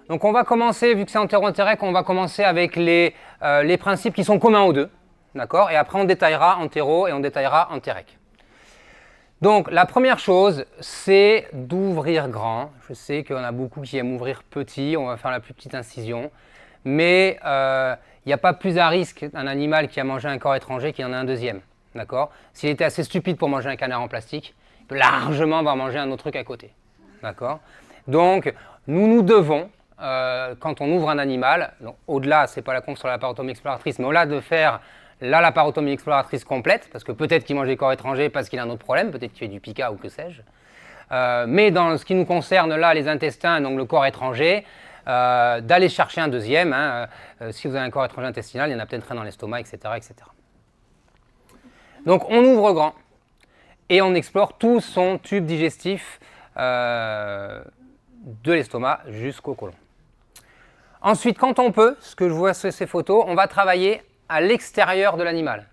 Donc on va commencer, vu que c'est entéro-entérèque, on va commencer avec les principes qui sont communs aux deux. D'accord? Et après on détaillera entéro et on détaillera entérèque. Donc la première chose, c'est d'ouvrir grand. Je sais qu'il y en a beaucoup qui aiment ouvrir petit, on va faire la plus petite incision. Mais il n'y a pas plus à risque d'un animal qui a mangé un corps étranger qu'il y en a un deuxième. D'accord? S'il était assez stupide pour manger un canard en plastique, il peut largement avoir mangé un autre truc à côté. D'accord? Donc nous devons, quand on ouvre un animal, au-delà, ce n'est pas la conf sur la parotomie exploratrice, mais au-delà de faire la laparotomie exploratrice complète, parce que peut-être qu'il mange des corps étrangers parce qu'il a un autre problème, peut-être qu'il fait du pica ou que sais-je. Mais dans ce qui nous concerne là, les intestins, donc le corps étranger, d'aller chercher un deuxième. Si vous avez un corps étranger intestinal, il y en a peut-être un dans l'estomac, etc., etc. Donc on ouvre grand et on explore tout son tube digestif de l'estomac jusqu'au côlon. Ensuite, quand on peut, ce que je vois sur ces photos, on va travailler à l'extérieur de l'animal.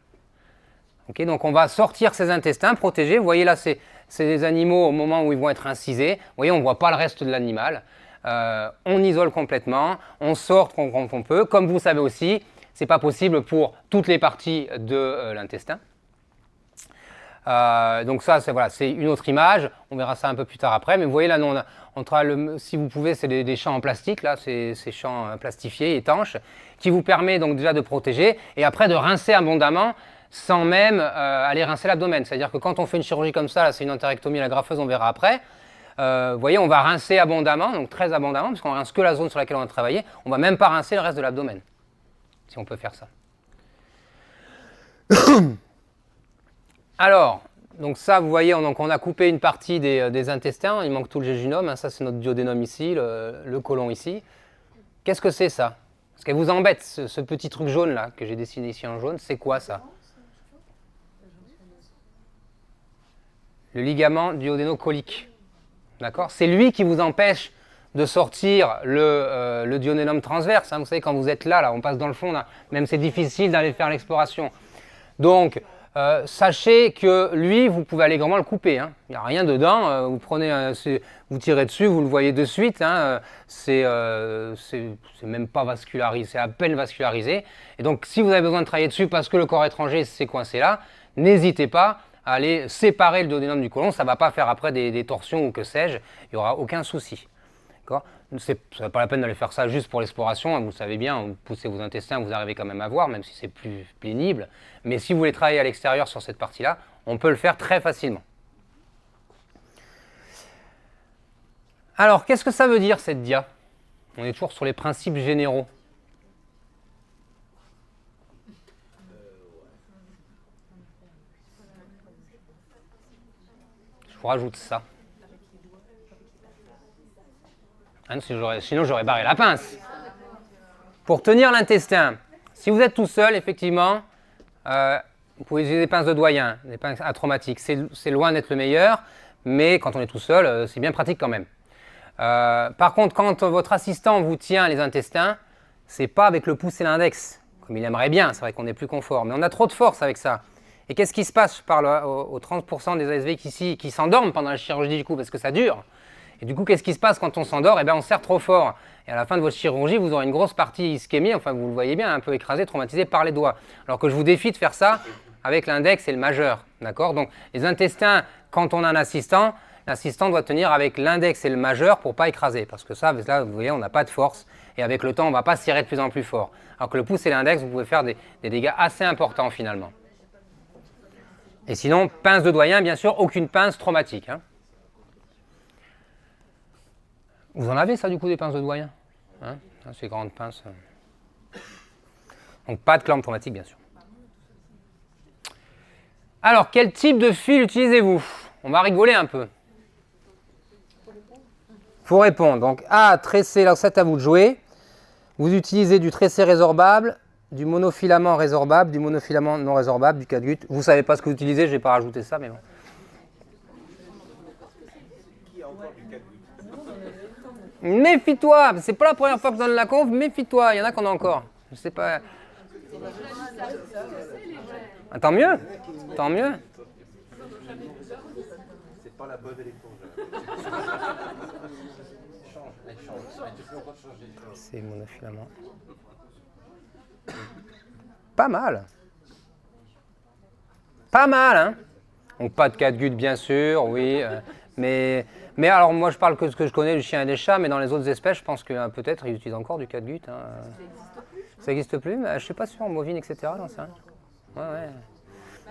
Okay, donc on va sortir ses intestins protégés. Vous voyez là, c'est des animaux au moment où ils vont être incisés. Vous voyez, on ne voit pas le reste de l'animal. On isole complètement, on sort quand on peut. Comme vous savez aussi, ce n'est pas possible pour toutes les parties de l'intestin. Donc ça, c'est une autre image. On verra ça un peu plus tard après. Mais vous voyez là, si vous pouvez, c'est des champs en plastique, là, ces champs plastifiés, étanches, qui vous permet donc déjà de protéger et après de rincer abondamment sans même aller rincer l'abdomen. C'est-à-dire que quand on fait une chirurgie comme ça, là, c'est une entérectomie, la graffeuse, on verra après. Vous voyez, on va rincer abondamment, donc très abondamment, parce qu'on rince que la zone sur laquelle on a travaillé. On ne va même pas rincer le reste de l'abdomen, si on peut faire ça. Alors, donc ça, vous voyez, on a coupé une partie des intestins. Il manque tout le jéjunum. Hein, ça, c'est notre duodénum ici, le côlon ici. Qu'est-ce que c'est ça? Parce qu'elle vous embête, ce petit truc jaune là, que j'ai dessiné ici en jaune. C'est quoi ça? Le ligament duodéno-colique. D'accord? C'est lui qui vous empêche de sortir le duodénum transverse. Hein. Vous savez, quand vous êtes là, on passe dans le fond, là, même c'est difficile d'aller faire l'exploration. Donc, sachez que lui, vous pouvez allègrement le couper. Hein. Il n'y a rien dedans. Vous tirez dessus, vous le voyez de suite. Hein. C'est même pas vascularisé, c'est à peine vascularisé. Et donc, si vous avez besoin de travailler dessus parce que le corps étranger s'est coincé là, n'hésitez pas à aller séparer le duodénum du côlon. Ça ne va pas faire après des torsions ou que sais-je. Il n'y aura aucun souci. Ce n'est pas la peine d'aller faire ça juste pour l'exploration. Vous le savez bien, vous poussez vos intestins, vous arrivez quand même à voir, même si c'est plus pénible. Mais si vous voulez travailler à l'extérieur sur cette partie-là, on peut le faire très facilement. Alors, qu'est-ce que ça veut dire cette dia? On est toujours sur les principes généraux. Je vous rajoute ça. Sinon, j'aurais barré la pince. Pour tenir l'intestin, si vous êtes tout seul, effectivement, vous pouvez utiliser des pinces de doyen, des pinces atraumatiques. C'est loin d'être le meilleur, mais quand on est tout seul, c'est bien pratique quand même. Par contre, quand votre assistant vous tient les intestins, c'est pas avec le pouce et l'index, comme il aimerait bien, c'est vrai qu'on est plus confort, mais on a trop de force avec ça. Et qu'est-ce qui se passe? Je parle aux 30% des ASV qui s'endorment pendant la chirurgie du coup, parce que ça dure. Et du coup, qu'est-ce qui se passe quand on s'endort? Eh bien, on serre trop fort. Et à la fin de votre chirurgie, vous aurez une grosse partie ischémie, enfin, vous le voyez bien, un peu écrasé, traumatisé par les doigts. Alors que je vous défie de faire ça avec l'index et le majeur. D'accord? Donc, les intestins, quand on a un assistant, l'assistant doit tenir avec l'index et le majeur pour ne pas écraser. Parce que ça, là, vous voyez, on n'a pas de force. Et avec le temps, on ne va pas serrer de plus en plus fort. Alors que le pouce et l'index, vous pouvez faire des dégâts assez importants finalement. Et sinon, pince de doyen, bien sûr, aucune pince traumatique. Hein. Vous en avez ça du coup des pinces de doyen, hein, ces grandes pinces. Donc pas de clampe traumatique bien sûr. Alors quel type de fil utilisez-vous? On va rigoler un peu. Faut répondre. Donc A, tressé, alors c'est à vous de jouer. Vous utilisez du tressé résorbable, du monofilament résorbable, du monofilament non résorbable, du catgut. Vous ne savez pas ce que vous utilisez, je ne vais pas rajouter ça, mais bon. Méfie-toi, c'est pas la première fois que je donne la conf, méfie-toi, il y en a qu'on a encore. Je sais pas. Ah, tant mieux, tant mieux. C'est pas la bonne électron. C'est monofilament. Pas mal. Pas mal, hein. Donc pas de catgut bien sûr, oui. Mais alors moi je parle que ce que je connais du chien et des chats, mais dans les autres espèces, je pense que peut-être ils utilisent encore du catgut. Hein. Ça n'existe plus, mais je ne suis pas sûr, en bovine, etc. J'en sais rien. Ouais.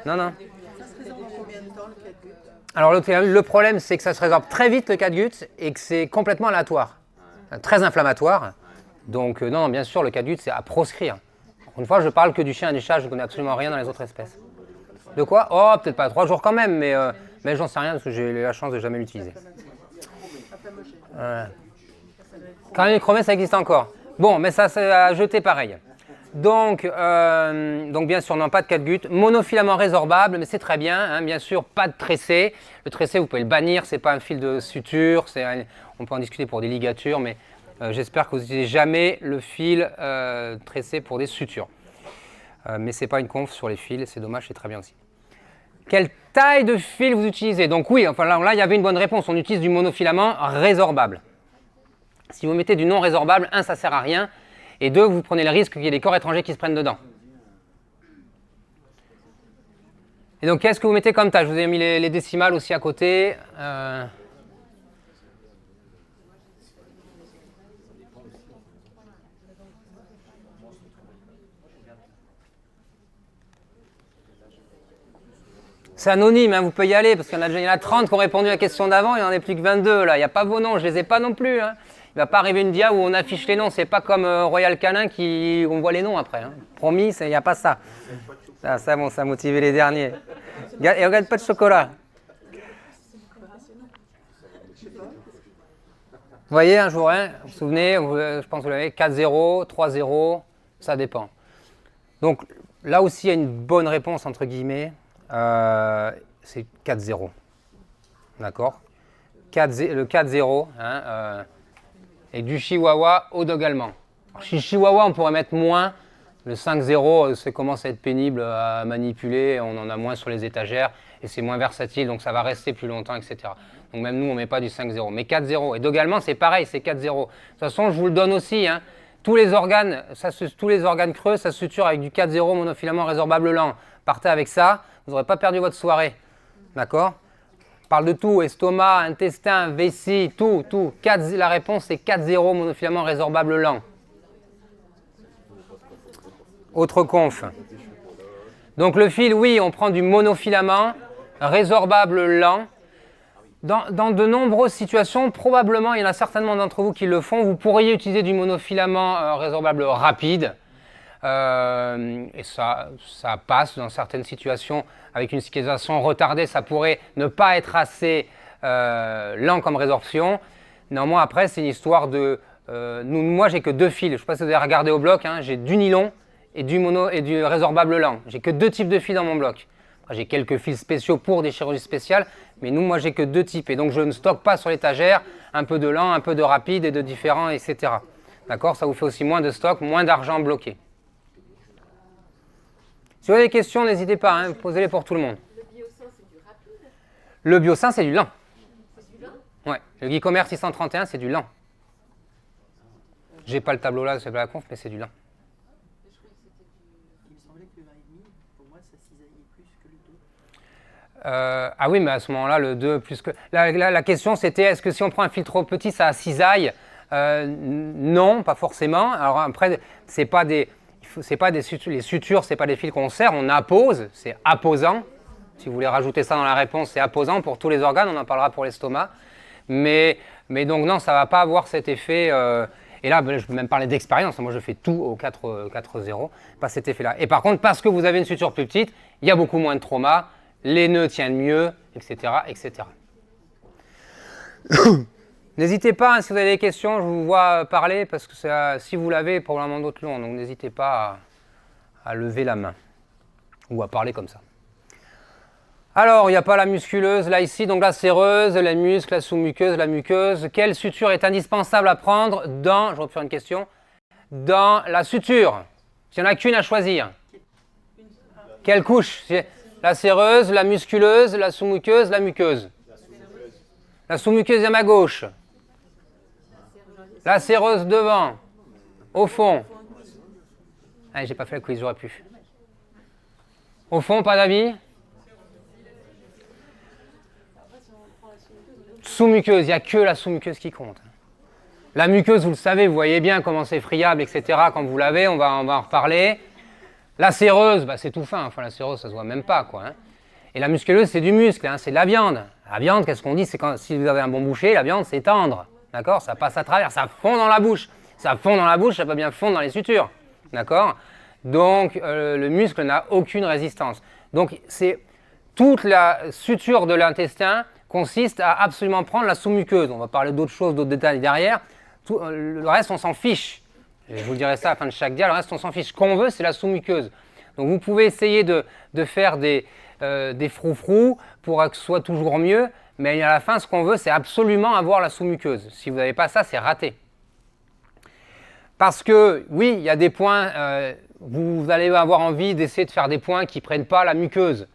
Non. Ça se résorbe en combien de temps le catgut? Alors le problème, c'est que ça se résorbe très vite le catgut et que c'est complètement aléatoire, très inflammatoire. Donc non, bien sûr, le catgut, c'est à proscrire. Encore une fois, je parle que du chien et du chat, je ne connais absolument rien dans les autres espèces. De quoi? Oh, peut-être pas 3 jours quand même, mais j'en sais rien parce que j'ai eu la chance de jamais l'utiliser. Quand même, chromé, ça existe encore. Bon, mais ça, c'est à jeter pareil. Donc bien sûr, non, pas de catgut. Monofilament résorbable, mais c'est très bien. Hein, bien sûr, pas de tressé. Le tressé, vous pouvez le bannir. C'est pas un fil de suture. On peut en discuter pour des ligatures, mais j'espère que vous n'utilisez jamais le fil tressé pour des sutures. Mais ce n'est pas une conf sur les fils. C'est dommage, c'est très bien aussi. Quelle taille de fil vous utilisez? Donc oui, enfin là, il y avait une bonne réponse. On utilise du monofilament résorbable. Si vous mettez du non résorbable, 1, ça ne sert à rien. Et 2, vous prenez le risque qu'il y ait des corps étrangers qui se prennent dedans. Et donc, qu'est-ce que vous mettez comme taille? Je vous ai mis les décimales aussi à côté. C'est anonyme, hein, vous pouvez y aller, parce qu'il y en a 30 qui ont répondu à la question d'avant, il n'y en a plus que 22 là. Il n'y a pas vos noms, je ne les ai pas non plus. Hein. Il ne va pas arriver une dia où on affiche les noms, c'est pas comme Royal Canin où on voit les noms après. Hein. Promis, il n'y a pas ça. Ça, bon, ça a motivé les derniers. Et regarde, pas de chocolat. Vous voyez, un jour, hein, vous vous souvenez, je pense que vous l'avez, 4-0, 3-0, ça dépend. Donc là aussi, il y a une bonne réponse, entre guillemets. C'est 4-0. D'accord, le 4-0. Hein, et du chihuahua au dog allemand. Alors, chez chihuahua, on pourrait mettre moins. Le 5-0, ça commence à être pénible à manipuler. On en a moins sur les étagères. Et c'est moins versatile, donc ça va rester plus longtemps, etc. Donc même nous, on ne met pas du 5-0. Mais 4-0. Et dog allemand, c'est pareil, c'est 4-0. De toute façon, je vous le donne aussi. Hein. Tous les organes creux, ça se suture avec du 4-0 monofilament résorbable lent. Partez avec ça, vous n'aurez pas perdu votre soirée. D'accord? On parle de tout, estomac, intestin, vessie, tout. La réponse, c'est 4-0 monofilament résorbable lent. Autre conf. Donc le fil, oui, on prend du monofilament résorbable lent. Dans de nombreuses situations, probablement, il y en a certainement d'entre vous qui le font, vous pourriez utiliser du monofilament résorbable rapide. Et ça passe dans certaines situations avec une cicatrisation retardée, ça pourrait ne pas être assez lent comme résorption. Néanmoins, après, c'est une histoire de... moi, j'ai que 2 fils. Je ne sais pas si vous avez regardé au bloc, hein, j'ai du nylon et du résorbable lent. J'ai que 2 types de fils dans mon bloc. Après, j'ai quelques fils spéciaux pour des chirurgies spéciales, mais moi, j'ai que 2 types. Et donc, je ne stocke pas sur l'étagère un peu de lent, un peu de rapide et de différents, etc. D'accord? Ça vous fait aussi moins de stock, moins d'argent bloqué. Si vous avez des questions, n'hésitez pas, hein, posez-les pour tout le monde. Le biosin, c'est du rapide? Le biosin, c'est du lent. C'est du lent? Ouais. Le Geekomer 631, c'est du lent. J'ai pas le tableau là, c'est pas la conf, mais c'est du lent. Je croyais que c'était du... Il me semblait que le 1,5, pour moi, ça cisaillait plus que le 2. Ah oui, mais à ce moment-là, le 2 plus que... La question, c'était, est-ce que si on prend un fil trop petit, ça cisaille? Non, pas forcément. Alors après, c'est pas des sutures, les sutures, c'est pas des fils qu'on serre, on appose, c'est apposant. Si vous voulez rajouter ça dans la réponse, c'est apposant pour tous les organes, on en parlera pour l'estomac. Mais donc non, ça ne va pas avoir cet effet. Et là, je peux même parler d'expérience. Moi, je fais tout au 4-0, pas cet effet-là. Et par contre, parce que vous avez une suture plus petite, il y a beaucoup moins de trauma, les nœuds tiennent mieux, etc., etc. N'hésitez pas, hein, si vous avez des questions, je vous vois parler, parce que si vous l'avez, probablement d'autres l'ont. Donc n'hésitez pas à lever la main ou à parler comme ça. Alors, il n'y a pas la musculeuse là ici, donc la séreuse, la muscle, la sous-muqueuse, la muqueuse. Quelle suture est indispensable à prendre je vais refaire une question, dans la suture? S'il n'y en a qu'une à choisir. Quelle couche? La séreuse, la musculeuse, la sous-muqueuse, la muqueuse. La sous-muqueuse est à ma gauche. La séreuse devant, au fond. Ah, j'ai pas fait le quiz, j'aurais pu. Au fond, pas d'avis? Sous-muqueuse, il n'y a que la sous-muqueuse qui compte. La muqueuse, vous le savez, vous voyez bien comment c'est friable, etc. Quand vous l'avez, on va en reparler. La séreuse, bah, c'est tout fin. Enfin, la séreuse, ça se voit même pas, quoi. Hein. Et la musculeuse, c'est du muscle, hein, c'est de la viande. La viande, qu'est-ce qu'on dit? C'est quand si vous avez un bon boucher, la viande, c'est tendre. D'accord? Ça passe à travers, ça fond dans la bouche. Ça fond dans la bouche, ça peut bien fondre dans les sutures. D'accord? Donc, le muscle n'a aucune résistance. Donc, toute la suture de l'intestin consiste à absolument prendre la sous-muqueuse. On va parler d'autres choses, d'autres détails derrière. Le reste, on s'en fiche. Je vous dirai ça à la fin de chaque dia. Le reste, on s'en fiche. Ce qu'on veut, c'est la sous-muqueuse. Donc, vous pouvez essayer de faire des froufrous pour que ce soit toujours mieux. Mais à la fin, ce qu'on veut, c'est absolument avoir la sous-muqueuse. Si vous n'avez pas ça, c'est raté. Parce que, oui, il y a des points, vous allez avoir envie d'essayer de faire des points qui ne prennent pas la muqueuse.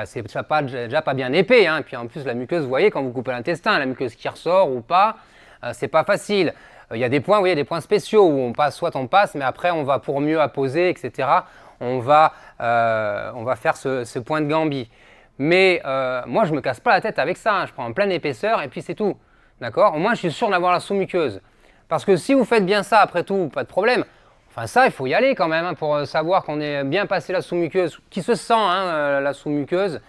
C'est déjà pas bien épais. Hein. Puis en plus, la muqueuse, vous voyez, quand vous coupez l'intestin, la muqueuse qui ressort ou pas, c'est pas facile. Il y a des points, vous voyez, des points spéciaux où on passe, soit on passe, mais après, on va pour mieux apposer, etc. On va faire ce point de Gambie. Mais moi, je ne me casse pas la tête avec ça. Hein. Je prends en pleine épaisseur et puis c'est tout. D'accord? Au moins, je suis sûr d'avoir la sous-muqueuse. Parce que si vous faites bien ça, après tout, pas de problème. Enfin, ça, il faut y aller quand même hein, pour savoir qu'on est bien passé la sous-muqueuse. Qui se sent, hein, la sous-muqueuse.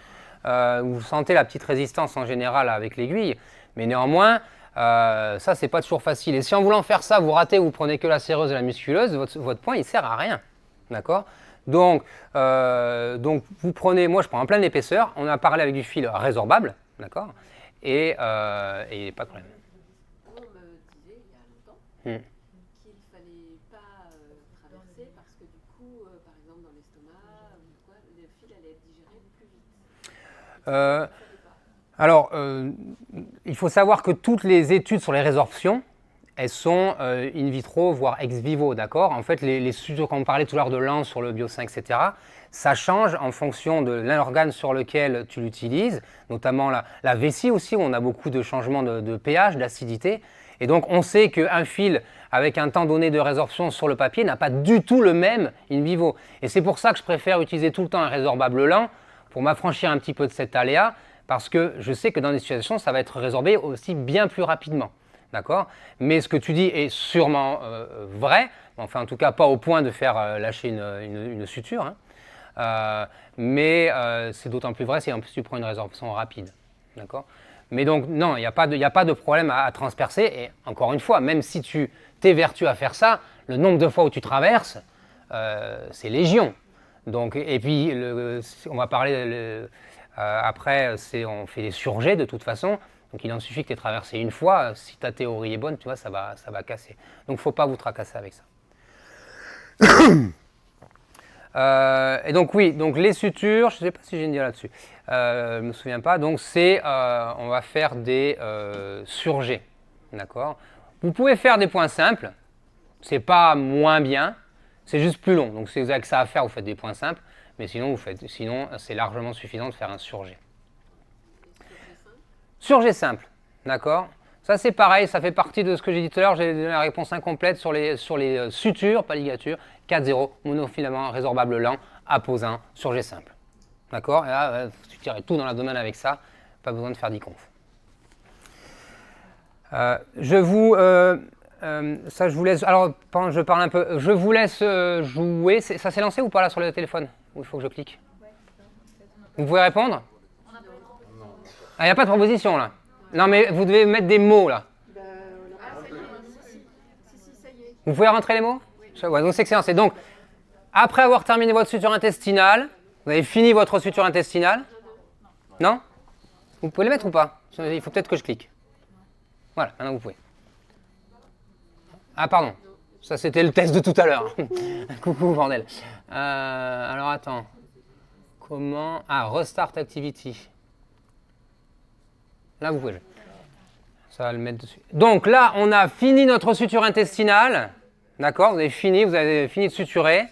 Vous sentez la petite résistance en général avec l'aiguille. Mais néanmoins, ça, c'est pas toujours facile. Et si en voulant faire ça, vous ratez, vous prenez que la séreuse et la musculeuse, votre point, il sert à rien. D'accord? Donc, vous prenez, moi, je prends en pleine épaisseur. On a parlé avec du fil résorbable. D'accord? Et pas de problème. On me disait, il y a longtemps, qu'il ne fallait pas traverser parce que du coup, par exemple dans l'estomac, ou quoi, le fil allait être digéré plus vite. Alors, il faut savoir que toutes les études sur les résorptions, elles sont in vitro, voire ex vivo, d'accord? En fait, les sutures, quand on parlait tout à l'heure de l'an sur le bio 5, etc., ça change en fonction de l'organe sur lequel tu l'utilises, notamment la vessie aussi, où on a beaucoup de changements de pH, d'acidité. Et donc, on sait qu'un fil avec un temps donné de résorption sur le papier n'a pas du tout le même in vivo. Et c'est pour ça que je préfère utiliser tout le temps un résorbable lent pour m'affranchir un petit peu de cet aléa, parce que je sais que dans des situations, ça va être résorbé aussi bien plus rapidement. D'accord? Mais ce que tu dis est sûrement vrai, enfin en tout cas pas au point de faire lâcher une suture. Hein. Mais c'est d'autant plus vrai si en plus tu prends une résorption rapide. D'accord? Mais donc non, il n'y a pas de problème à transpercer. Et encore une fois, même si tu t'évertues à faire ça, le nombre de fois où tu traverses, c'est légion. Donc, et puis on va parler après, on fait des surjets de toute façon. Donc il en suffit que tu aies traversé une fois, si ta théorie est bonne, tu vois, ça va casser. Donc il ne faut pas vous tracasser avec ça. Et donc oui, donc les sutures, je ne sais pas si j'ai une dire là-dessus, je ne me souviens pas, donc on va faire des surjets, d'accord? Vous pouvez faire des points simples, c'est pas moins bien, c'est juste plus long. Donc si vous avez que ça à faire, vous faites des points simples, mais sinon c'est largement suffisant de faire un surjet. Surjet simple, d'accord? Ça c'est pareil, ça fait partie de ce que j'ai dit tout à l'heure, j'ai donné la réponse incomplète sur les sutures, pas ligatures, 4-0, monofilament, résorbable lent, apposant, surjet simple. D'accord? Et là, tu tirais tout dans l'abdomen avec ça, pas besoin de faire d'e-conf. Ça je vous laisse, alors pendant que je parle un peu, je vous laisse jouer, ça s'est lancé ou pas là sur le téléphone? Ou il faut que je clique? Vous pouvez répondre? Ah, il n'y a pas de proposition là. Non, mais vous devez mettre des mots là. Vous pouvez rentrer les mots? Ouais, donc c'est excellent. C'est donc, après avoir terminé votre suture intestinale, vous avez fini votre suture intestinale? Non? Vous pouvez les mettre ou pas? Il faut peut-être que je clique. Voilà, maintenant vous pouvez. Ah, pardon. Ça, c'était le test de tout à l'heure. Coucou, bordel. Alors, attends. Comment? Ah, Restart Activity. Là, vous pouvez. Ça va le mettre dessus. Donc là, on a fini notre suture intestinale. D'accord? Vous avez fini de suturer.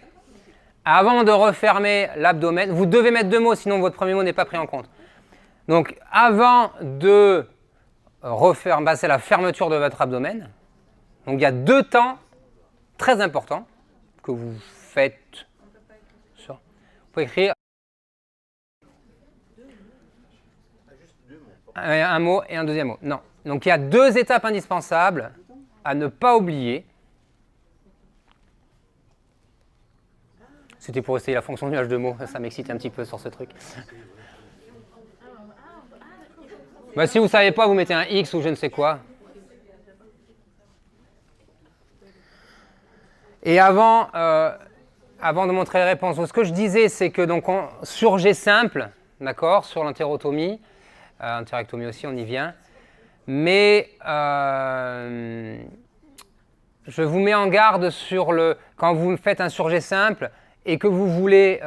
Avant de refermer l'abdomen, vous devez mettre 2 mots, sinon votre premier mot n'est pas pris en compte. Donc, avant de refermer, c'est la fermeture de votre abdomen. Donc il y a 2 temps très importants que vous faites. Vous pouvez écrire un mot et un deuxième mot. Non. Donc il y a 2 étapes indispensables à ne pas oublier. C'était pour essayer la fonction nuage de mots, ça m'excite un petit peu sur ce truc. Bah, si vous ne savez pas, vous mettez un X ou je ne sais quoi. Et avant de montrer les réponses, ce que je disais, c'est que donc, sur G simple, d'accord, sur l'entérotomie, entérectomie aussi, on y vient, mais je vous mets en garde sur quand vous faites un sur G simple et que vous voulez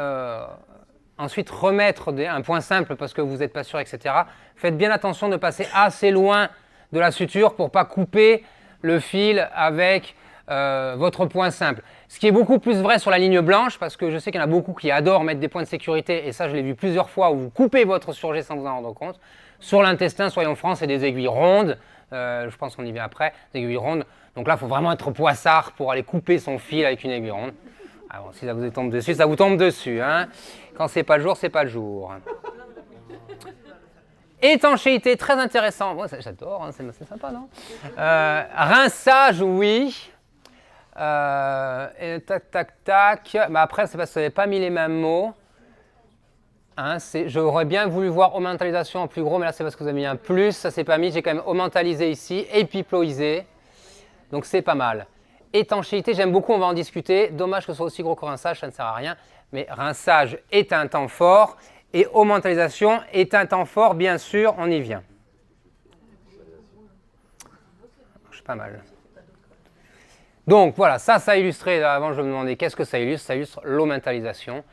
ensuite remettre un point simple parce que vous n'êtes pas sûr, etc., faites bien attention de passer assez loin de la suture pour ne pas couper le fil avec votre point simple. Ce qui est beaucoup plus vrai sur la ligne blanche, parce que je sais qu'il y en a beaucoup qui adorent mettre des points de sécurité, et ça je l'ai vu plusieurs fois, où vous coupez votre surjet sans vous en rendre compte. Sur l'intestin, soyons francs, c'est des aiguilles rondes, je pense qu'on y vient après, des aiguilles rondes. Donc là, il faut vraiment être poissard pour aller couper son fil avec une aiguille ronde. Alors, si ça vous tombe dessus, ça vous tombe dessus. Hein. Quand c'est pas le jour, c'est pas le jour. Étanchéité, très intéressant. Moi, j'adore, hein, c'est sympa, non rinçage, oui. Et tac, tac, tac. Mais après, c'est parce que vous n'avez pas mis les mêmes mots. Hein, j'aurais bien voulu voir augmentalisation en plus gros, mais là, c'est parce que vous avez mis un plus. Ça, c'est pas mis. J'ai quand même augmentalisé ici. Épiploïsé. Donc, c'est pas mal. Étanchéité, j'aime beaucoup, on va en discuter. Dommage que ce soit aussi gros que rinçage, ça ne sert à rien. Mais rinçage est un temps fort. Et augmentalisation est un temps fort, bien sûr, on y vient. C'est pas mal. Donc voilà, ça illustré. Avant, je me demandais qu'est-ce que ça illustre. Ça illustre l'augmentalisation.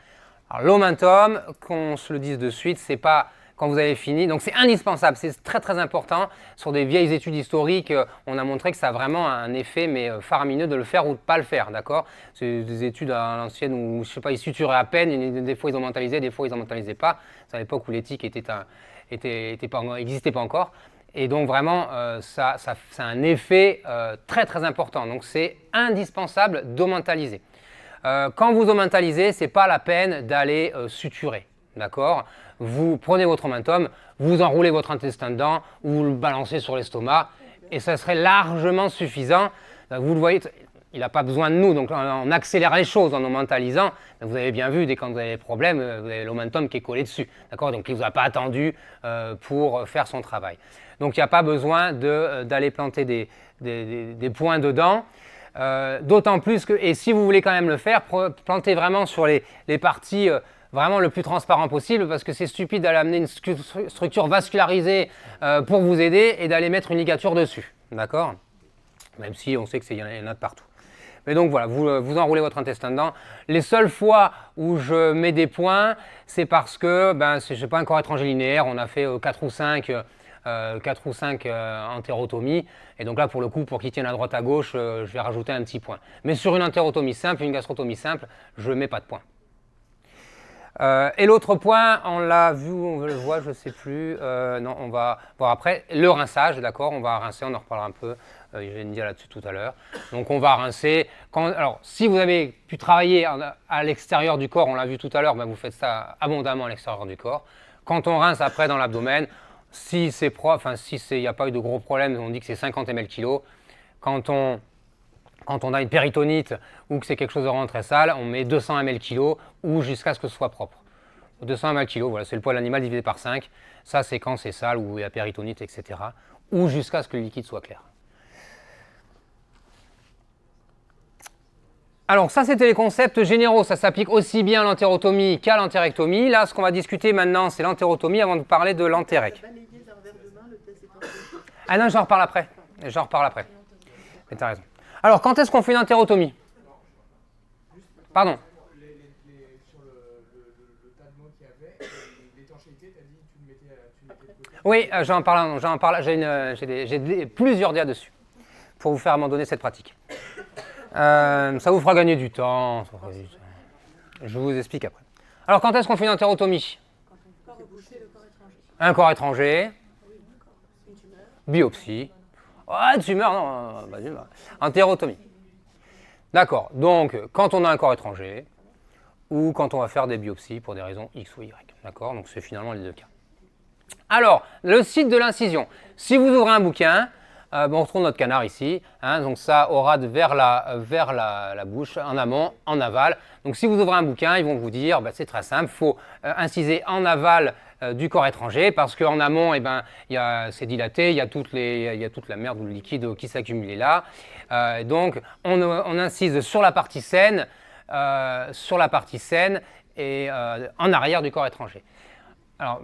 Alors l'aumentum, qu'on se le dise de suite, c'est pas quand vous avez fini. Donc c'est indispensable, c'est très très important. Sur des vieilles études historiques, on a montré que ça a vraiment un effet mais faramineux de le faire ou de ne pas le faire, d'accord? C'est des études à l'ancienne où, je sais pas, ils suturaient à peine, et des fois ils augmentalisaient, des fois ils augmentalisaient pas. C'est à l'époque où l'éthique n'existait pas encore. Et donc vraiment, ça a un effet très très important. Donc c'est indispensable d'augmentaliser. Quand vous augmentalisez, ce n'est pas la peine d'aller suturer, d'accord? Vous prenez votre omentum, vous enroulez votre intestin dedans, ou vous le balancez sur l'estomac, et ça serait largement suffisant. Vous le voyez, il n'a pas besoin de nous, donc on accélère les choses en augmentalisant. Vous avez bien vu, dès quand vous avez des problèmes, vous avez l'omentum qui est collé dessus, d'accord? Donc il ne vous a pas attendu pour faire son travail. Donc il n'y a pas besoin d'aller planter des points dedans. D'autant plus que, et si vous voulez quand même le faire, plantez vraiment sur les parties vraiment le plus transparent possible, parce que c'est stupide d'aller amener une structure vascularisée pour vous aider et d'aller mettre une ligature dessus, d'accord? Même si on sait qu'il y en a de partout. Mais donc voilà, vous enroulez votre intestin dedans. Les seules fois où je mets des points, c'est parce que, je ne sais pas, un corps étranger linéaire, on a fait 4 ou 5 entérotomies. Et donc là, pour le coup, pour qu'il tienne à droite à gauche, je vais rajouter un petit point. Mais sur une entérotomie simple, une gastrotomie simple, je ne mets pas de point. Et l'autre point, on l'a vu, on le voit, je ne sais plus. Non, on va voir après. Le rinçage, d'accord, on va rincer, on en reparlera un peu. Je vais me dire là-dessus tout à l'heure. Donc on va rincer. Alors, si vous avez pu travailler à l'extérieur du corps, on l'a vu tout à l'heure, vous faites ça abondamment à l'extérieur du corps. Quand on rince après dans l'abdomen, si c'est propre, enfin si il n'y a pas eu de gros problèmes, on dit que c'est 50 ml/kg. Quand on a une péritonite ou que c'est quelque chose de vraiment très sale, on met 200 ml/kg ou jusqu'à ce que ce soit propre. 200 ml/kg, voilà, c'est le poids de l'animal divisé par 5. Ça, c'est quand c'est sale ou il y a péritonite, etc. Ou jusqu'à ce que le liquide soit clair. Alors ça, c'était les concepts généraux. Ça s'applique aussi bien à l'entérotomie qu'à l'entérectomie. Là, ce qu'on va discuter maintenant, c'est l'entérotomie avant de parler de l'entérec. Ah non, j'en reparle après. Mais tu as raison. Alors, quand est-ce qu'on fait une entérotomie? Pardon. Sur le tas de mots qu'il y avait, l'étanchéité, tu as dit que tu le mettais de côté. Oui, j'en parle. J'ai plusieurs dias dessus pour vous faire à un moment donné cette pratique. Ça vous fera gagner du temps. Je vous explique après. Alors, quand est-ce qu'on fait une entérotomie? Un corps étranger. Biopsie. Oh, tumeur, non, vas-y, va. Entérotomie. D'accord, donc quand on a un corps étranger, ou quand on va faire des biopsies pour des raisons X ou Y. D'accord, donc c'est finalement les deux cas. Alors, le site de l'incision. Si vous ouvrez un bouquin, on retrouve notre canard ici. Hein, donc ça aura vers la bouche, en amont, en aval. Donc si vous ouvrez un bouquin, ils vont vous dire, c'est très simple, il faut inciser en aval du corps étranger parce qu'en amont, c'est dilaté, il y a toute la merde ou le liquide qui s'accumule là. Donc on incise sur la partie saine, et en arrière du corps étranger. Alors,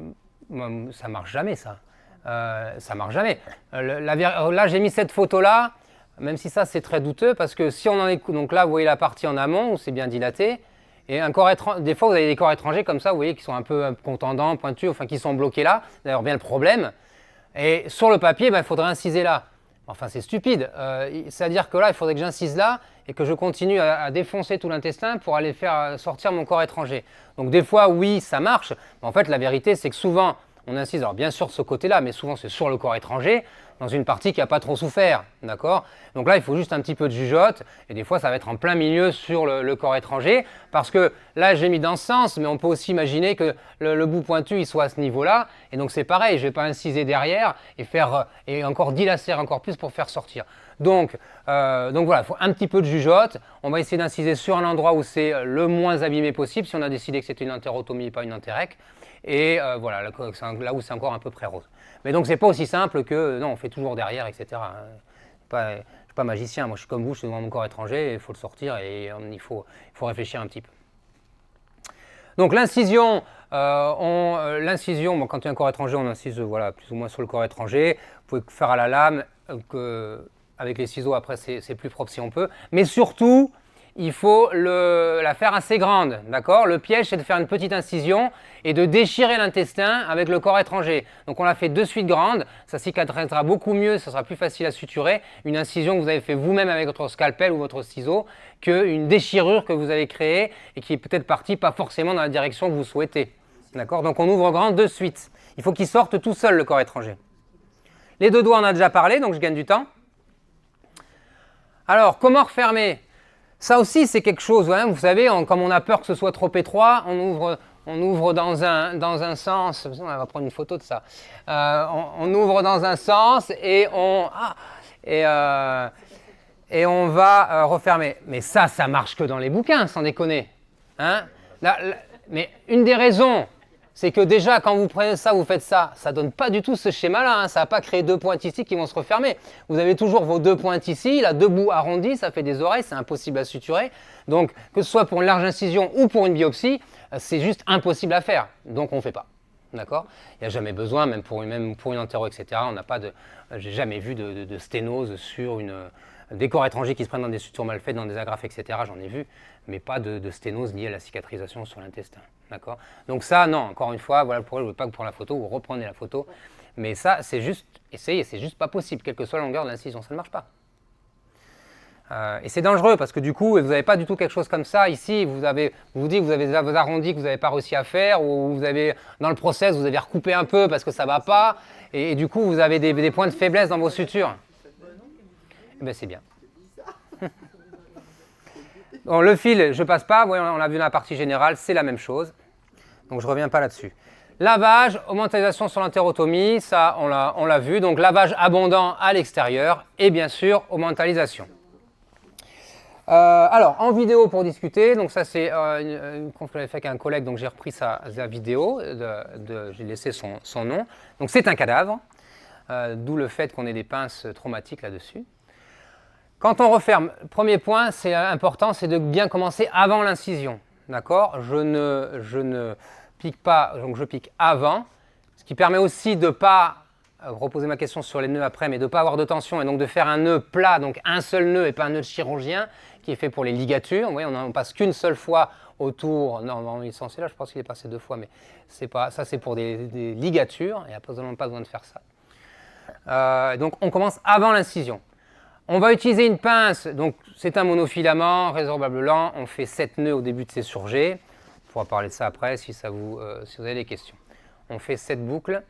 ça ne marche jamais, ça. Ça marche jamais. Là, j'ai mis cette photo-là, même si ça, c'est très douteux, parce que si on en est... Donc là, vous voyez la partie en amont, où c'est bien dilaté, et des fois, vous avez des corps étrangers comme ça, vous voyez, qui sont un peu contendants, pointus, enfin, qui sont bloqués là. D'ailleurs, bien le problème. Et sur le papier, il faudrait inciser là. Enfin, c'est stupide. C'est-à-dire que là, il faudrait que j'incise là et que je continue à défoncer tout l'intestin pour aller faire sortir mon corps étranger. Donc des fois, oui, ça marche. Mais en fait, la vérité, c'est que souvent, on incise, alors bien sûr de ce côté-là, mais souvent c'est sur le corps étranger, dans une partie qui n'a pas trop souffert. D'accord ? Donc là, il faut juste un petit peu de jugeote, et des fois, ça va être en plein milieu sur le corps étranger, parce que là, j'ai mis dans ce sens, mais on peut aussi imaginer que le bout pointu, il soit à ce niveau-là, et donc c'est pareil, je ne vais pas inciser derrière et encore dilacérer encore plus pour faire sortir. Donc voilà, il faut un petit peu de jugeote. On va essayer d'inciser sur un endroit où c'est le moins abîmé possible, si on a décidé que c'était une entérotomie et pas une entérèque. Et voilà, là où c'est encore un peu près rose. Mais donc c'est pas aussi simple que, non, on fait toujours derrière, etc. Je ne suis pas magicien, moi je suis comme vous, je suis devant mon corps étranger, il faut le sortir et il faut réfléchir un petit peu. Donc l'incision, quand il y a un corps étranger, on incise plus ou moins sur le corps étranger. Vous pouvez faire à la lame, avec les ciseaux après c'est plus propre si on peut. Mais surtout, il faut la faire assez grande, d'accord ? Le piège, c'est de faire une petite incision et de déchirer l'intestin avec le corps étranger. Donc on la fait de suite grande, ça cicatrisera beaucoup mieux, ça sera plus facile à suturer, une incision que vous avez fait vous-même avec votre scalpel ou votre ciseau, qu'une déchirure que vous avez créée et qui est peut-être partie pas forcément dans la direction que vous souhaitez. D'accord ? Donc on ouvre grand de suite. Il faut qu'il sorte tout seul, le corps étranger. Les deux doigts, on a déjà parlé, donc je gagne du temps. Alors, comment refermer ? Ça aussi, c'est quelque chose, hein, vous savez, comme on a peur que ce soit trop étroit, on ouvre dans un sens, on va prendre une photo de ça, on ouvre dans un sens et on va refermer. Mais ça marche que dans les bouquins, sans déconner. Hein ? Mais une des raisons, c'est que déjà, quand vous prenez ça, vous faites ça, ça ne donne pas du tout ce schéma-là, hein, ça ne va pas créer deux pointes ici qui vont se refermer. Vous avez toujours vos deux pointes ici, là, deux bouts arrondis, ça fait des oreilles, c'est impossible à suturer. Donc, que ce soit pour une large incision ou pour une biopsie, c'est juste impossible à faire. Donc, on ne fait pas. D'accord ? Il n'y a jamais besoin, même pour une entéro, etc. J'ai jamais vu de sténose sur des corps étrangers qui se prennent dans des sutures mal faites, dans des agrafes, etc. J'en ai vu, mais pas de sténose liée à la cicatrisation sur l'intestin. D'accord ? Donc ça, non, encore une fois, voilà pourquoi je ne veux pas que pour la photo, vous reprenez la photo. Mais ça, c'est juste, essayez, c'est juste pas possible, quelle que soit la longueur de l'incision, ça ne marche pas. Et c'est dangereux parce que du coup, vous n'avez pas du tout quelque chose comme ça. Ici, vous vous dites que vous avez vos arrondis que vous n'avez pas réussi à faire, ou vous avez, dans le process, vous avez recoupé un peu parce que ça ne va pas, et du coup, vous avez des points de faiblesse dans vos sutures. Eh bien, c'est bien. Bon, le fil, je ne passe pas, on l'a vu dans la partie générale, c'est la même chose. Donc, je ne reviens pas là-dessus. Lavage, augmentalisation sur l'entérotomie, ça, on l'a vu. Donc, lavage abondant à l'extérieur et bien sûr, augmentalisation. Alors, en vidéo pour discuter, donc ça c'est une conf que j'avais fait avec un collègue, donc j'ai repris sa vidéo, j'ai laissé son nom. Donc c'est un cadavre, d'où le fait qu'on ait des pinces traumatiques là-dessus. Quand on referme, premier point, c'est important, c'est de bien commencer avant l'incision. D'accord ? Je ne pique pas, donc je pique avant, ce qui permet aussi de ne pas, reposer ma question sur les nœuds après, mais de ne pas avoir de tension et donc de faire un nœud plat, donc un seul nœud et pas un nœud de chirurgien, qui est fait pour les ligatures. Vous voyez, on ne passe qu'une seule fois autour, non, il est censé là, je pense qu'il est passé 2 fois, mais c'est pas, ça c'est pour des ligatures, il n'y a pas besoin de faire ça. Donc on commence avant l'incision. On va utiliser une pince, donc c'est un monofilament, résorbable lent, on fait 7 nœuds au début de ces surgés. On pourra parler de ça après si vous avez des questions. On fait 7 boucles.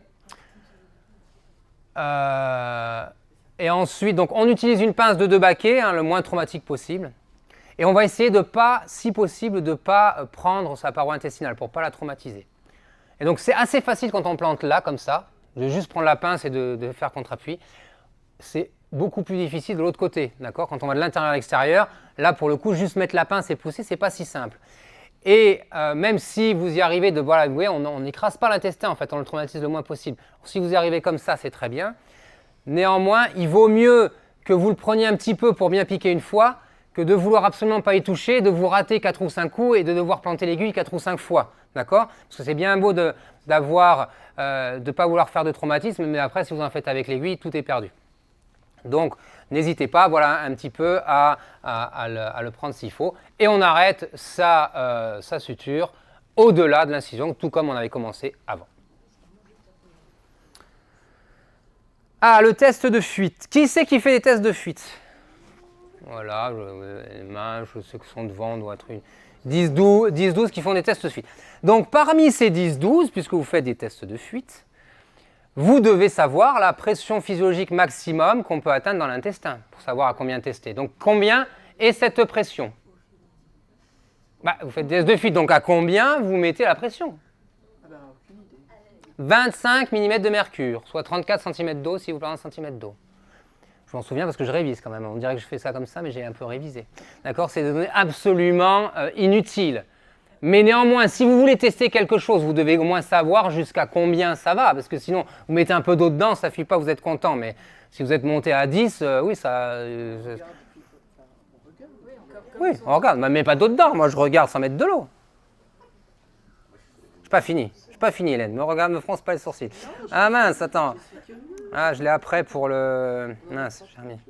Et ensuite, donc, on utilise une pince de 2 baquets, hein, le moins traumatique possible. Et on va essayer de pas, si possible, de ne pas prendre sa paroi intestinale pour ne pas la traumatiser. Et donc c'est assez facile quand on plante là, comme ça, de juste prendre la pince et de faire contre-appui. C'est beaucoup plus difficile de l'autre côté, d'accord? Quand on va de l'intérieur à l'extérieur, là pour le coup, juste mettre la pince et pousser, c'est pas si simple. Et même si vous y arrivez, voilà, vous voyez, on n'écrase pas l'intestin, en fait, on le traumatise le moins possible. Si vous y arrivez comme ça, c'est très bien. Néanmoins, il vaut mieux que vous le preniez un petit peu pour bien piquer une fois, que de vouloir absolument pas y toucher, de vous rater 4 ou 5 coups et de devoir planter l'aiguille 4 ou 5 fois. D'accord? Parce que c'est bien beau de ne pas vouloir faire de traumatisme, mais après, si vous en faites avec l'aiguille, tout est perdu. Donc, n'hésitez pas, voilà, un petit peu à le prendre s'il faut. Et on arrête sa suture au-delà de l'incision, tout comme on avait commencé avant. Ah, le test de fuite. Qui c'est qui fait des tests de fuite? Voilà, les mains, je sais que sont devant, doit être une 10-12 qui font des tests de fuite. Donc parmi ces 10-12, puisque vous faites des tests de fuite, vous devez savoir la pression physiologique maximum qu'on peut atteindre dans l'intestin, pour savoir à combien tester. Donc combien est cette pression? Vous faites des tests de fuite, donc à combien vous mettez la pression? Ah ben, aucune idée. 25 mm de mercure, soit 34 cm d'eau si vous parlez en cm d'eau. Je m'en souviens parce que je révise quand même. On dirait que je fais ça comme ça, mais j'ai un peu révisé. D'accord? C'est des données absolument inutiles. Mais néanmoins, si vous voulez tester quelque chose, vous devez au moins savoir jusqu'à combien ça va. Parce que sinon, vous mettez un peu d'eau dedans, ça ne suffit pas, vous êtes content. Mais si vous êtes monté à 10, oui, ça... Oui, on regarde. Mais mets pas d'eau dedans. Moi, je regarde sans mettre de l'eau. Je n'ai pas fini. Je n'ai pas fini, Hélène. Me regarde, me fronce pas les sourcils. Ah mince, attends. Ah, je l'ai après pour le... Mince, j'ai remis.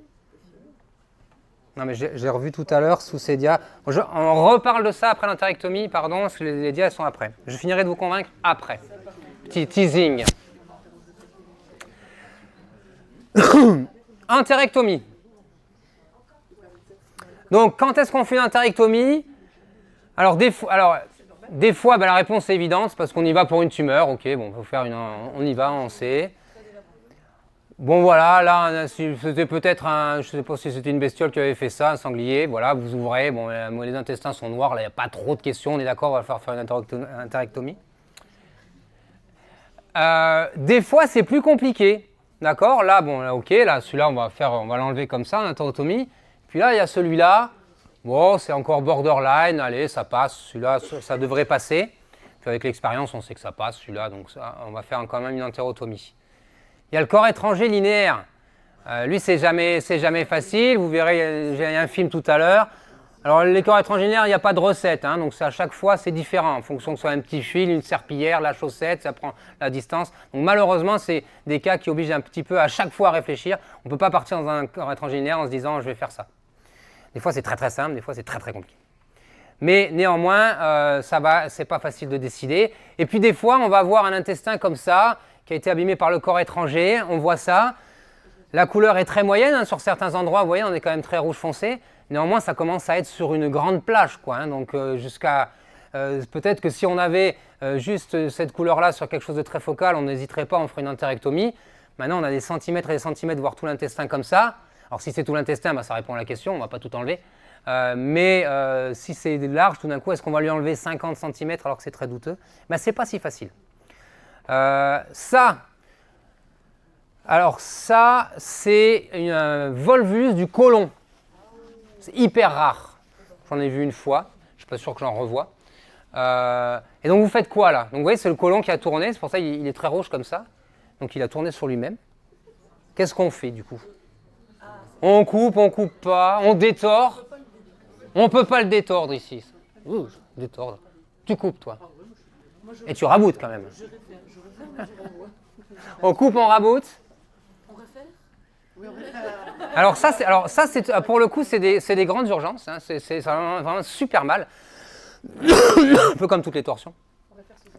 Non, mais j'ai revu tout à l'heure sous ces dias. On reparle de ça après l'interectomie, pardon, parce que les dias elles sont après. Je finirai de vous convaincre après. Petit teasing. Interectomie. Donc, quand est-ce qu'on fait une interectomie? Alors, des fois, la réponse est évidente, c'est parce qu'on y va pour une tumeur. Ok, bon, on y va, on sait. Bon voilà, là c'était peut-être je ne sais pas si c'était une bestiole qui avait fait ça, un sanglier, voilà, vous ouvrez, bon les intestins sont noirs, là il n'y a pas trop de questions, on est d'accord, on va faire une interectomie. Des fois c'est plus compliqué, d'accord, là bon, là, ok, là celui-là on va l'enlever comme ça, interectomie, puis là il y a celui-là, bon c'est encore borderline, allez ça passe, celui-là ça devrait passer, puis avec l'expérience on sait que ça passe celui-là, donc ça, on va faire quand même une entérotomie. Il y a le corps étranger linéaire. Lui, c'est jamais facile. Vous verrez, j'ai un film tout à l'heure. Alors, les corps étrangers linéaires, il n'y a pas de recette. Hein, donc, à chaque fois, c'est différent. En fonction que ce soit un petit fil, une serpillière, la chaussette, ça prend la distance. Donc, malheureusement, c'est des cas qui obligent un petit peu à chaque fois à réfléchir. On ne peut pas partir dans un corps étranger linéaire en se disant « je vais faire ça ». Des fois, c'est très très simple. Des fois, c'est très très compliqué. Mais néanmoins, c'est pas facile de décider. Et puis, des fois, on va avoir un intestin comme ça, qui a été abîmé par le corps étranger, on voit ça. La couleur est très moyenne, hein, sur certains endroits, vous voyez, on est quand même très rouge foncé. Néanmoins, ça commence à être sur une grande plage, quoi. Hein, donc, jusqu'à... peut-être que si on avait juste cette couleur-là sur quelque chose de très focal, on n'hésiterait pas, on ferait une entérectomie. Maintenant, on a des centimètres et des centimètres, voire tout l'intestin comme ça. Alors, si c'est tout l'intestin, ça répond à la question, on ne va pas tout enlever. Mais si c'est large, tout d'un coup, est-ce qu'on va lui enlever 50 cm alors que c'est très douteux? Ce n'est pas si facile. Ça, c'est un volvulus du côlon. C'est hyper rare. J'en ai vu une fois. Je ne suis pas sûr que j'en revois. Et donc, vous faites quoi là? Donc, vous voyez, c'est le côlon qui a tourné. C'est pour ça qu'il est très rouge comme ça. Donc, il a tourné sur lui-même. Qu'est-ce qu'on fait du coup? On coupe pas, on détord. On ne peut pas le détordre ici. Ouh, détordre. Tu coupes, toi. Et tu raboutes quand même. On coupe, on raboute. On refait? Oui, on refait. Alors ça, c'est pour le coup, c'est des grandes urgences. Hein. C'est vraiment super mal. Un peu comme toutes les torsions.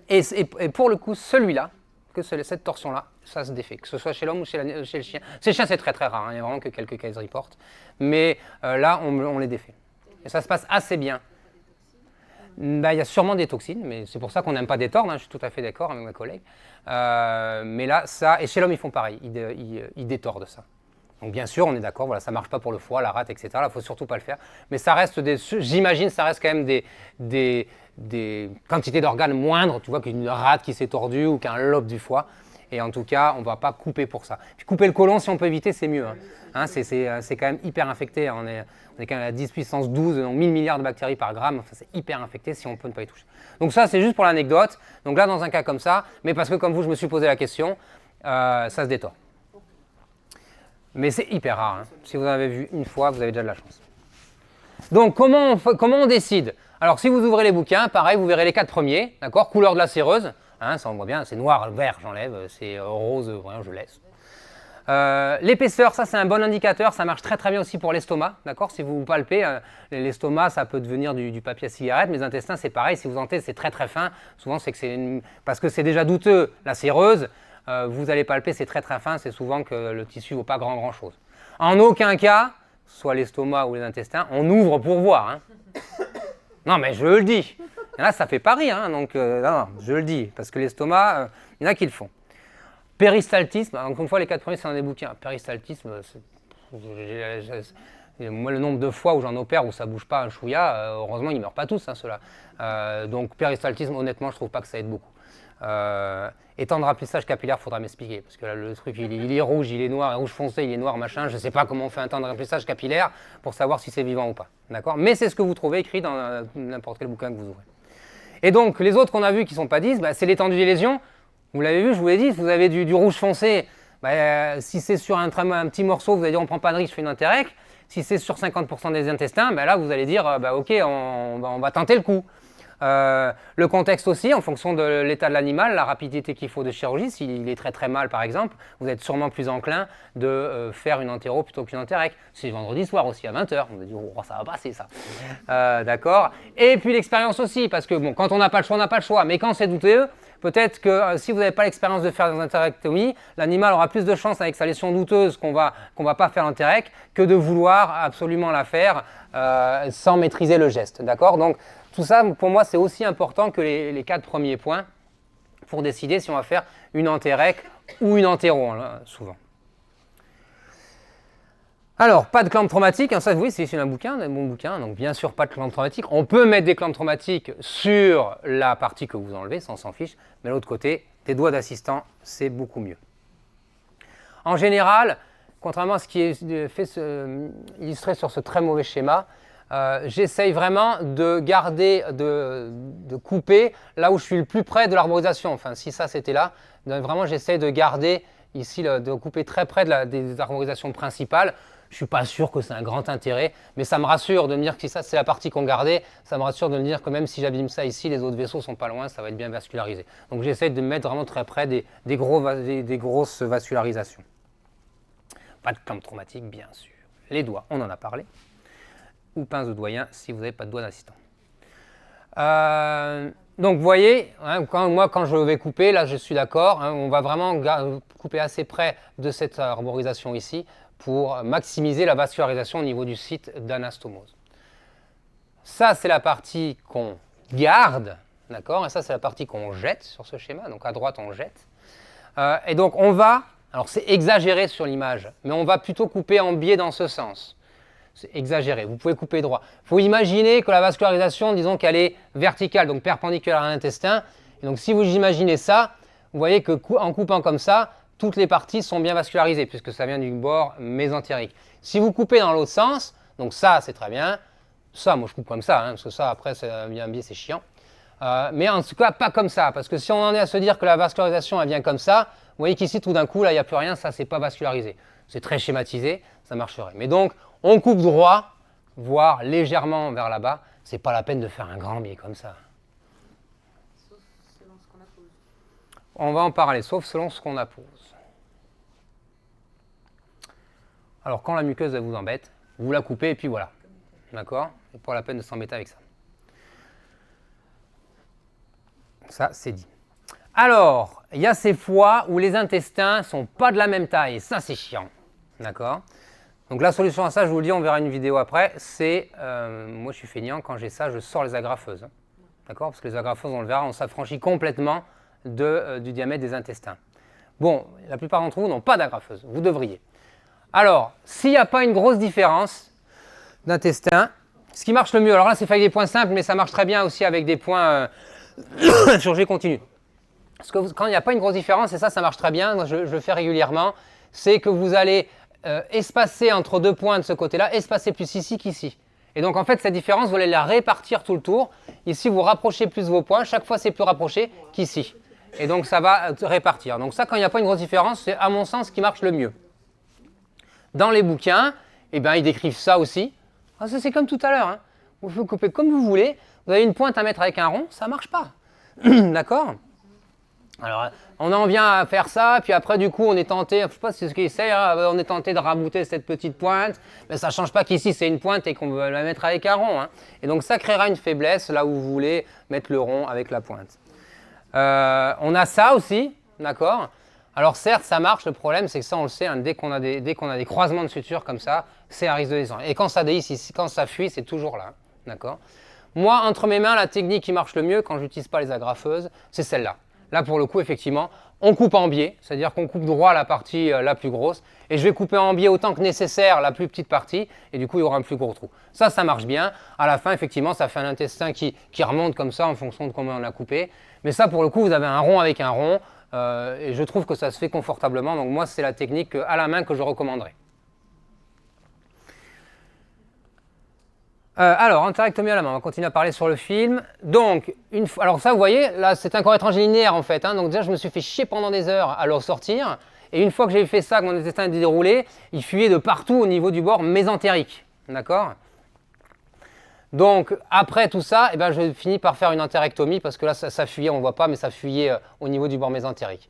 Et pour le coup, celui-là, cette torsion-là, ça se défait. Que ce soit chez l'homme ou chez le chien. Chez le chien, c'est très très rare. Hein. Il n'y a vraiment que quelques case reports. Mais là, on les défait. Et ça se passe assez bien. Il y a sûrement des toxines, mais c'est pour ça qu'on n'aime pas détordre, hein, je suis tout à fait d'accord avec ma collègue. Mais là, ça, et chez l'homme, ils font pareil, ils détordent ça. Donc bien sûr, on est d'accord, voilà, ça ne marche pas pour le foie, la rate, etc. Là, il ne faut surtout pas le faire. Mais ça reste j'imagine, ça reste quand même des quantités d'organes moindres, tu vois, qu'une rate qui s'est tordue ou qu'un lobe du foie. Et en tout cas, on ne va pas couper pour ça. Puis couper le côlon, si on peut éviter, c'est mieux. C'est quand même hyper infecté. On est quand même à 10 puissance 12, donc 1000 milliards de bactéries par gramme. Enfin, c'est hyper infecté si on peut ne pas y toucher. Donc ça, c'est juste pour l'anecdote. Donc là, dans un cas comme ça, mais parce que comme vous, je me suis posé la question, ça se détord. Mais c'est hyper rare. Si vous en avez vu une fois, vous avez déjà de la chance. Donc, comment on décide? Alors, si vous ouvrez les bouquins, pareil, vous verrez les 4 premiers, d'accord? Couleur de la séreuse, ça on voit bien, c'est noir, vert, j'enlève, c'est rose, rien, je laisse. L'épaisseur, ça c'est un bon indicateur, ça marche très très bien aussi pour l'estomac, d'accord? Si vous palpez, l'estomac, ça peut devenir du papier à cigarette, mais les intestins, c'est pareil, si vous sentez, c'est très très fin, souvent c'est que parce que c'est déjà douteux, la séreuse, vous allez palper, c'est très très fin, c'est souvent que le tissu ne vaut pas grand chose. En aucun cas, soit l'estomac ou les intestins, on ouvre pour voir. Non, mais je le dis. Là, ça fait pas rire, donc non, je le dis, parce que l'estomac, il y en a qui le font. Péristaltisme, encore une fois, les 4 premiers, c'est dans des bouquins. Péristaltisme, moi, le nombre de fois où j'en opère, où ça ne bouge pas un chouïa, heureusement, ils ne meurent pas tous, ceux-là. Donc, péristaltisme, honnêtement, je ne trouve pas que ça aide beaucoup. Étant de remplissage capillaire, il faudra m'expliquer, parce que là, le truc, il est rouge, il est noir, rouge foncé, il est noir, machin. Je ne sais pas comment on fait un temps de remplissage capillaire pour savoir si c'est vivant ou pas. D'accord? Mais c'est ce que vous trouvez écrit dans n'importe quel bouquin que vous ouvrez. Et donc, les autres qu'on a vus qui ne sont pas 10, c'est l'étendue des lésions. Vous l'avez vu, je vous l'ai dit, vous avez du rouge foncé. Si c'est sur un petit morceau, vous allez dire on ne prend pas de risque, je fais une entérèque. Si c'est sur 50% des intestins, là, vous allez dire ok, on va tenter le coup. Le contexte aussi, en fonction de l'état de l'animal, la rapidité qu'il faut de chirurgie, s'il est très très mal par exemple, vous êtes sûrement plus enclin de faire une entéro plutôt qu'une entérèque. C'est vendredi soir aussi à 20h, on va dire oh, ça va passer ça. D'accord. Et puis l'expérience aussi, parce que bon, quand on n'a pas le choix, on n'a pas le choix, mais quand c'est douteux, peut-être que si vous n'avez pas l'expérience de faire des entérectomies, l'animal aura plus de chance avec sa lésion douteuse qu'on va pas faire l'entérèque que de vouloir absolument la faire sans maîtriser le geste. D'accord. Donc tout ça, pour moi, c'est aussi important que les 4 premiers points pour décider si on va faire une entérèque ou une entéro, souvent. Alors, pas de clampe traumatique, ça, oui, c'est un bouquin, un bon bouquin, donc bien sûr, pas de clampe traumatique. On peut mettre des clampes traumatiques sur la partie que vous enlevez, ça on s'en fiche, mais de l'autre côté, des doigts d'assistant, c'est beaucoup mieux. En général, contrairement à ce qui est illustré sur ce très mauvais schéma, j'essaye vraiment de garder, de couper là où je suis le plus près de l'arborisation. Enfin, si ça c'était là, vraiment j'essaye de garder ici, de couper très près des arborisations principales. Je ne suis pas sûr que c'est un grand intérêt, mais ça me rassure de me dire que si ça c'est la partie qu'on gardait, ça me rassure de me dire que même si j'abîme ça ici, les autres vaisseaux ne sont pas loin, ça va être bien vascularisé. Donc j'essaye de me mettre vraiment très près des grosses vascularisations. Pas de clampe traumatique, bien sûr. Les doigts, on en a parlé. Ou pince de doyen si vous n'avez pas de doigt d'assistant. Donc vous voyez, quand je vais couper, là je suis d'accord, on va vraiment couper assez près de cette arborisation ici pour maximiser la vascularisation au niveau du site d'anastomose. Ça c'est la partie qu'on garde, d'accord, et ça c'est la partie qu'on jette sur ce schéma, donc à droite on jette. Et donc on va, alors c'est exagéré sur l'image, mais on va plutôt couper en biais dans ce sens. C'est exagéré, vous pouvez couper droit. Il faut imaginer que la vascularisation, disons qu'elle est verticale, donc perpendiculaire à l'intestin. Et donc si vous imaginez ça, vous voyez qu'en coupant comme ça, toutes les parties sont bien vascularisées, puisque ça vient du bord mésentérique. Si vous coupez dans l'autre sens, donc ça c'est très bien, ça moi je coupe comme ça, parce que ça après ça vient un biais, c'est chiant. Mais en tout cas pas comme ça, parce que si on en est à se dire que la vascularisation elle vient comme ça, vous voyez qu'ici tout d'un coup là il n'y a plus rien, ça c'est pas vascularisé. C'est très schématisé, ça marcherait. Mais donc on coupe droit, voire légèrement vers là-bas. C'est pas la peine de faire un grand biais comme ça. Sauf selon ce qu'on appose. On va en parler, sauf selon ce qu'on appose. Alors quand la muqueuse vous embête, vous la coupez et puis voilà. D'accord? C'est pas la peine de s'embêter avec ça. Ça, c'est dit. Alors, il y a ces fois où les intestins ne sont pas de la même taille. Ça, c'est chiant. D'accord? Donc la solution à ça, je vous le dis, on verra une vidéo après, c'est, moi je suis feignant, quand j'ai ça, je sors les agrafeuses. D'accord? Parce que les agrafeuses, on le verra, on s'affranchit complètement du diamètre des intestins. Bon, la plupart d'entre vous n'ont pas d'agrafeuse, vous devriez. Alors, s'il n'y a pas une grosse différence d'intestin, ce qui marche le mieux, alors là c'est fait avec des points simples, mais ça marche très bien aussi avec des points sur G continu. Parce que quand il n'y a pas une grosse différence, et ça marche très bien, moi je le fais régulièrement, c'est que vous allez espacer entre deux points de ce côté-là, espacer plus ici qu'ici. Et donc en fait cette différence, vous allez la répartir tout le tour. Ici vous rapprochez plus vos points, chaque fois c'est plus rapproché qu'ici. Et donc ça va répartir. Donc ça, quand il n'y a pas une grosse différence, c'est à mon sens ce qui marche le mieux. Dans les bouquins, eh ben, ils décrivent ça aussi. Ah, ça c'est comme tout à l'heure, hein. Vous pouvez couper comme vous voulez. Vous avez une pointe à mettre avec un rond, ça ne marche pas. D'accord? Alors, on en vient à faire ça, puis après, du coup, on est tenté, je ne sais pas si c'est ce qu'ils essayent, hein, on est tenté de rabouter cette petite pointe, mais ça ne change pas qu'ici, c'est une pointe et qu'on veut la mettre avec un rond. Hein. Et donc, ça créera une faiblesse là où vous voulez mettre le rond avec la pointe. On a ça aussi, d'accord? Alors, certes, ça marche, le problème, c'est que ça, on le sait, hein, dès qu'on a des croisements de sutures comme ça, c'est à risque de descendre. Et quand ça déhisse ici, quand ça fuit, c'est toujours là, d'accord? Moi, entre mes mains, la technique qui marche le mieux, quand je n'utilise pas les agrafeuses, c'est celle-là. Là, pour le coup, effectivement, on coupe en biais, c'est-à-dire qu'on coupe droit la partie la plus grosse, et je vais couper en biais autant que nécessaire la plus petite partie, et du coup, il y aura un plus gros trou. Ça marche bien. À la fin, effectivement, ça fait un intestin qui remonte comme ça en fonction de comment on a coupé. Mais ça, pour le coup, vous avez un rond avec un rond, et je trouve que ça se fait confortablement. Donc moi, c'est la technique à la main que je recommanderais. Alors, entérectomie à la main, on va continuer à parler sur le film. Donc, alors ça, vous voyez, là, c'est un corps étranger linéaire, en fait. Hein. Donc déjà, je me suis fait chier pendant des heures à le sortir. Et une fois que j'ai fait ça, que mon intestin était déroulé, il fuyait de partout au niveau du bord mésentérique. D'accord? Donc, après tout ça, eh ben, je finis par faire une entérectomie, parce que là, ça fuyait, on ne voit pas, mais ça fuyait au niveau du bord mésentérique.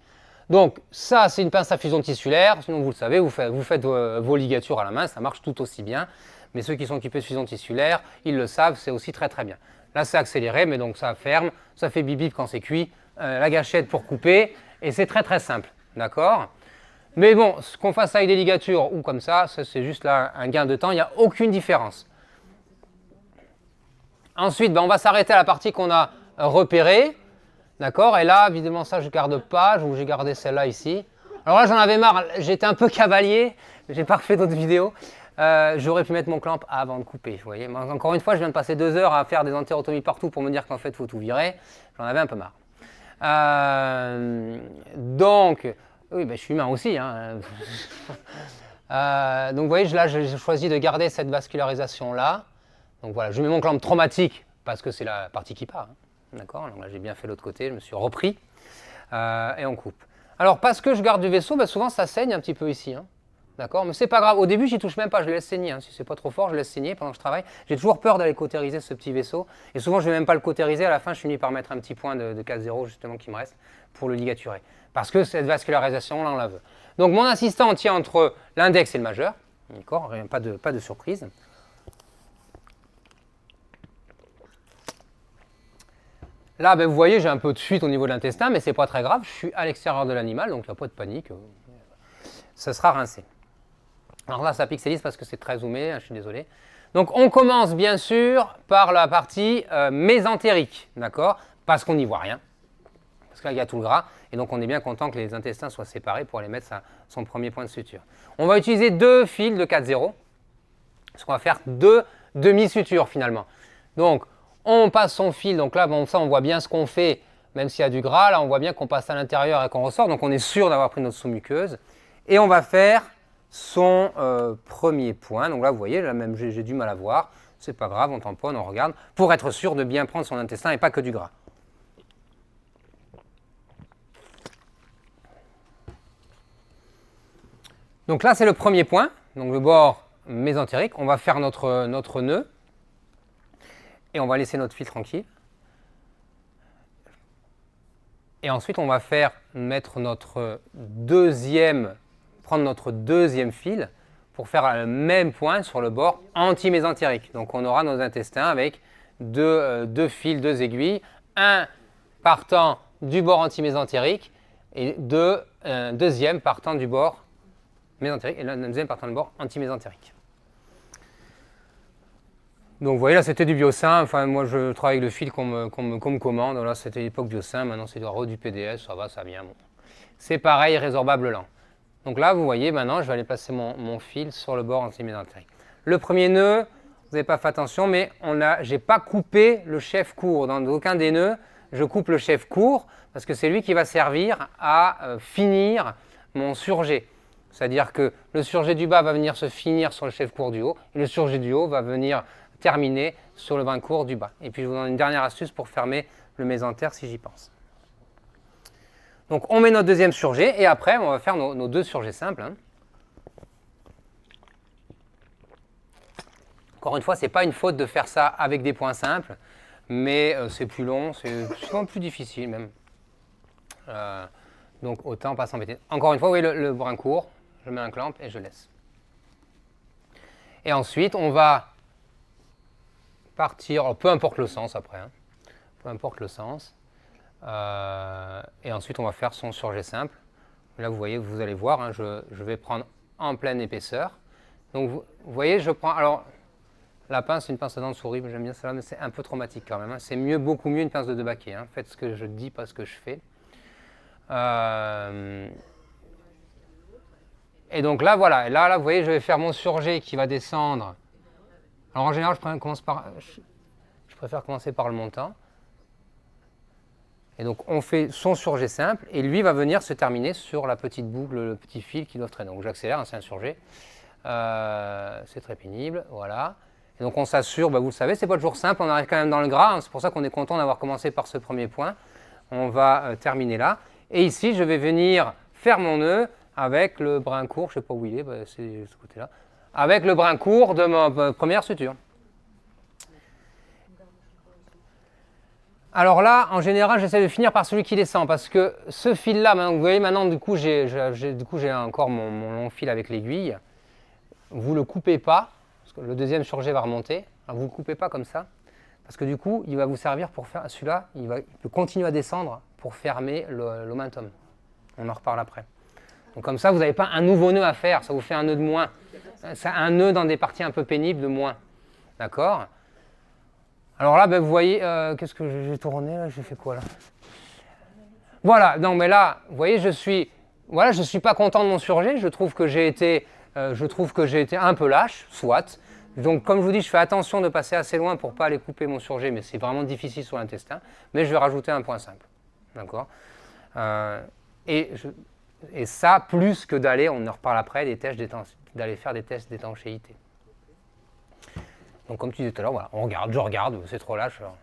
Donc, ça, c'est une pince à fusion tissulaire. Sinon, vous le savez, vous faites vos ligatures à la main, ça marche tout aussi bien. Mais ceux qui sont équipés de fusion tissulaire, ils le savent, c'est aussi très très bien. Là, c'est accéléré, mais donc ça ferme, ça fait bip bip quand c'est cuit, la gâchette pour couper, et c'est très très simple, d'accord? Mais bon, qu'on fasse avec des ligatures ou comme ça c'est juste là un gain de temps, il n'y a aucune différence. Ensuite, on va s'arrêter à la partie qu'on a repérée, d'accord? Et là, évidemment, ça, je ne garde pas, j'ai gardé celle-là ici. Alors là, j'en avais marre, j'étais un peu cavalier, j'ai pas refait d'autres vidéos. J'aurais pu mettre mon clamp avant de couper, vous voyez. Encore une fois, je viens de passer 2 heures à faire des entérotomies partout pour me dire qu'en fait, il faut tout virer. J'en avais un peu marre. Donc, oui, je suis humain aussi. Hein. Donc, vous voyez, là, j'ai choisi de garder cette vascularisation-là. Donc, voilà, je mets mon clamp traumatique parce que c'est la partie qui part. Hein. D'accord? Donc là, j'ai bien fait l'autre côté, je me suis repris. Et on coupe. Alors, parce que je garde du vaisseau, souvent, ça saigne un petit peu ici. Hein. D'accord, mais c'est pas grave. Au début, j'y touche même pas, je le laisse saigner. Hein. Si c'est pas trop fort, je laisse saigner pendant que je travaille. J'ai toujours peur d'aller cautériser ce petit vaisseau. Et souvent, je vais même pas le cautériser. À la fin, je finis par mettre un petit point de 4-0 justement qui me reste pour le ligaturer. Parce que cette vascularisation-là, on la veut. Donc, mon assistant tient entre l'index et le majeur. D'accord, pas de surprise. Là, vous voyez, j'ai un peu de fuite au niveau de l'intestin, mais c'est pas très grave. Je suis à l'extérieur de l'animal, donc il n'y a pas de panique. Ça sera rincé. Alors là, ça pixelise parce que c'est très zoomé, hein, je suis désolé. Donc, on commence bien sûr par la partie mésentérique, d'accord? Parce qu'on n'y voit rien. Parce que là, il y a tout le gras. Et donc, on est bien content que les intestins soient séparés pour aller mettre son premier point de suture. On va utiliser 2 fils de 4-0. Parce qu'on va faire 2 demi-sutures finalement. Donc, on passe son fil. Donc là, ça, on voit bien ce qu'on fait, même s'il y a du gras. Là, on voit bien qu'on passe à l'intérieur et qu'on ressort. Donc, on est sûr d'avoir pris notre sous-muqueuse. Et on va faire son premier point. Donc là, vous voyez, là même j'ai du mal à voir. C'est pas grave, on tamponne, on regarde, pour être sûr de bien prendre son intestin et pas que du gras. Donc là, c'est le premier point, donc le bord mésentérique. On va faire notre nœud et on va laisser notre fil tranquille. Et ensuite, on va prendre notre deuxième fil pour faire le même point sur le bord antimésentérique. Donc, on aura nos intestins avec deux fils, 2 aiguilles, un partant du bord antimésentérique et deuxième partant du bord mésentérique et le deuxième partant du bord antimésentérique. Donc vous voyez là c'était du Biosyn, enfin moi je travaille avec le fil qu'on me commande, là c'était l'époque Biosyn, maintenant c'est du PDS, ça va, ça vient. Bon. C'est pareil, résorbable lent. Donc là, vous voyez, maintenant, je vais aller placer mon fil sur le bord antimésentérique. Le premier nœud, vous n'avez pas fait attention, mais je n'ai pas coupé le chef court. Dans aucun des nœuds, je coupe le chef court parce que c'est lui qui va servir à finir mon surjet. C'est-à-dire que le surjet du bas va venir se finir sur le chef court du haut, et le surjet du haut va venir terminer sur le brin court du bas. Et puis je vous donne une dernière astuce pour fermer le mésentère si j'y pense. Donc on met notre deuxième surjet, et après on va faire nos deux surjets simples. Hein. Encore une fois, ce n'est pas une faute de faire ça avec des points simples, mais c'est plus long, c'est souvent plus difficile même. Donc autant pas s'embêter. Encore une fois, vous voyez le brin court, je mets un clamp et je laisse. Et ensuite, on va partir, peu importe le sens après, hein, peu importe le sens. Et ensuite, on va faire son surjet simple. Là, vous voyez, vous allez voir, hein, je vais prendre en pleine épaisseur. Donc, vous voyez, je prends... Alors, la pince, c'est une pince à dents de souris, j'aime bien celle-là, mais c'est un peu traumatique quand même. Hein. C'est mieux, beaucoup mieux une pince de 2 baquets. Hein. Faites ce que je dis, pas ce que je fais. Et donc là, voilà. Et là, vous voyez, je vais faire mon surjet qui va descendre. Alors, en général, je préfère commencer par le montant. Et donc, on fait son surjet simple, et lui va venir se terminer sur la petite boucle, le petit fil qui doit traîner. Donc, j'accélère, hein, c'est un surjet. C'est très pénible, voilà. Et donc, on s'assure, vous le savez, c'est pas toujours simple, on arrive quand même dans le gras. Hein, c'est pour ça qu'on est content d'avoir commencé par ce premier point. On va terminer là. Et ici, je vais venir faire mon nœud avec le brin court, je ne sais pas où il est, c'est ce côté-là, avec le brin court de ma première suture. Alors là, en général, j'essaie de finir par celui qui descend, parce que ce fil-là, vous voyez maintenant, du coup, j'ai encore mon long fil avec l'aiguille. Vous ne le coupez pas, parce que le deuxième surjet va remonter. Alors, vous ne le coupez pas comme ça, parce que du coup, il va vous servir pour faire celui-là, il peut continuer à descendre pour fermer l'omentum. On en reparle après. Donc comme ça, vous n'avez pas un nouveau nœud à faire, ça vous fait un nœud de moins. C'est un nœud dans des parties un peu pénibles de moins. D'accord ? Alors là, vous voyez, qu'est-ce que j'ai tourné là ? J'ai fait quoi là ? Voilà, non mais là, vous voyez, je suis pas content de mon surjet, je trouve que j'ai été un peu lâche, soit. Donc comme je vous dis, je fais attention de passer assez loin pour ne pas aller couper mon surjet, mais c'est vraiment difficile sur l'intestin. Mais je vais rajouter un point simple. D'accord ? Et ça, plus que d'aller, on en reparle après, d'aller faire des tests d'étanchéité. Donc comme tu disais tout à l'heure, voilà, je regarde, c'est trop lâche. Alors.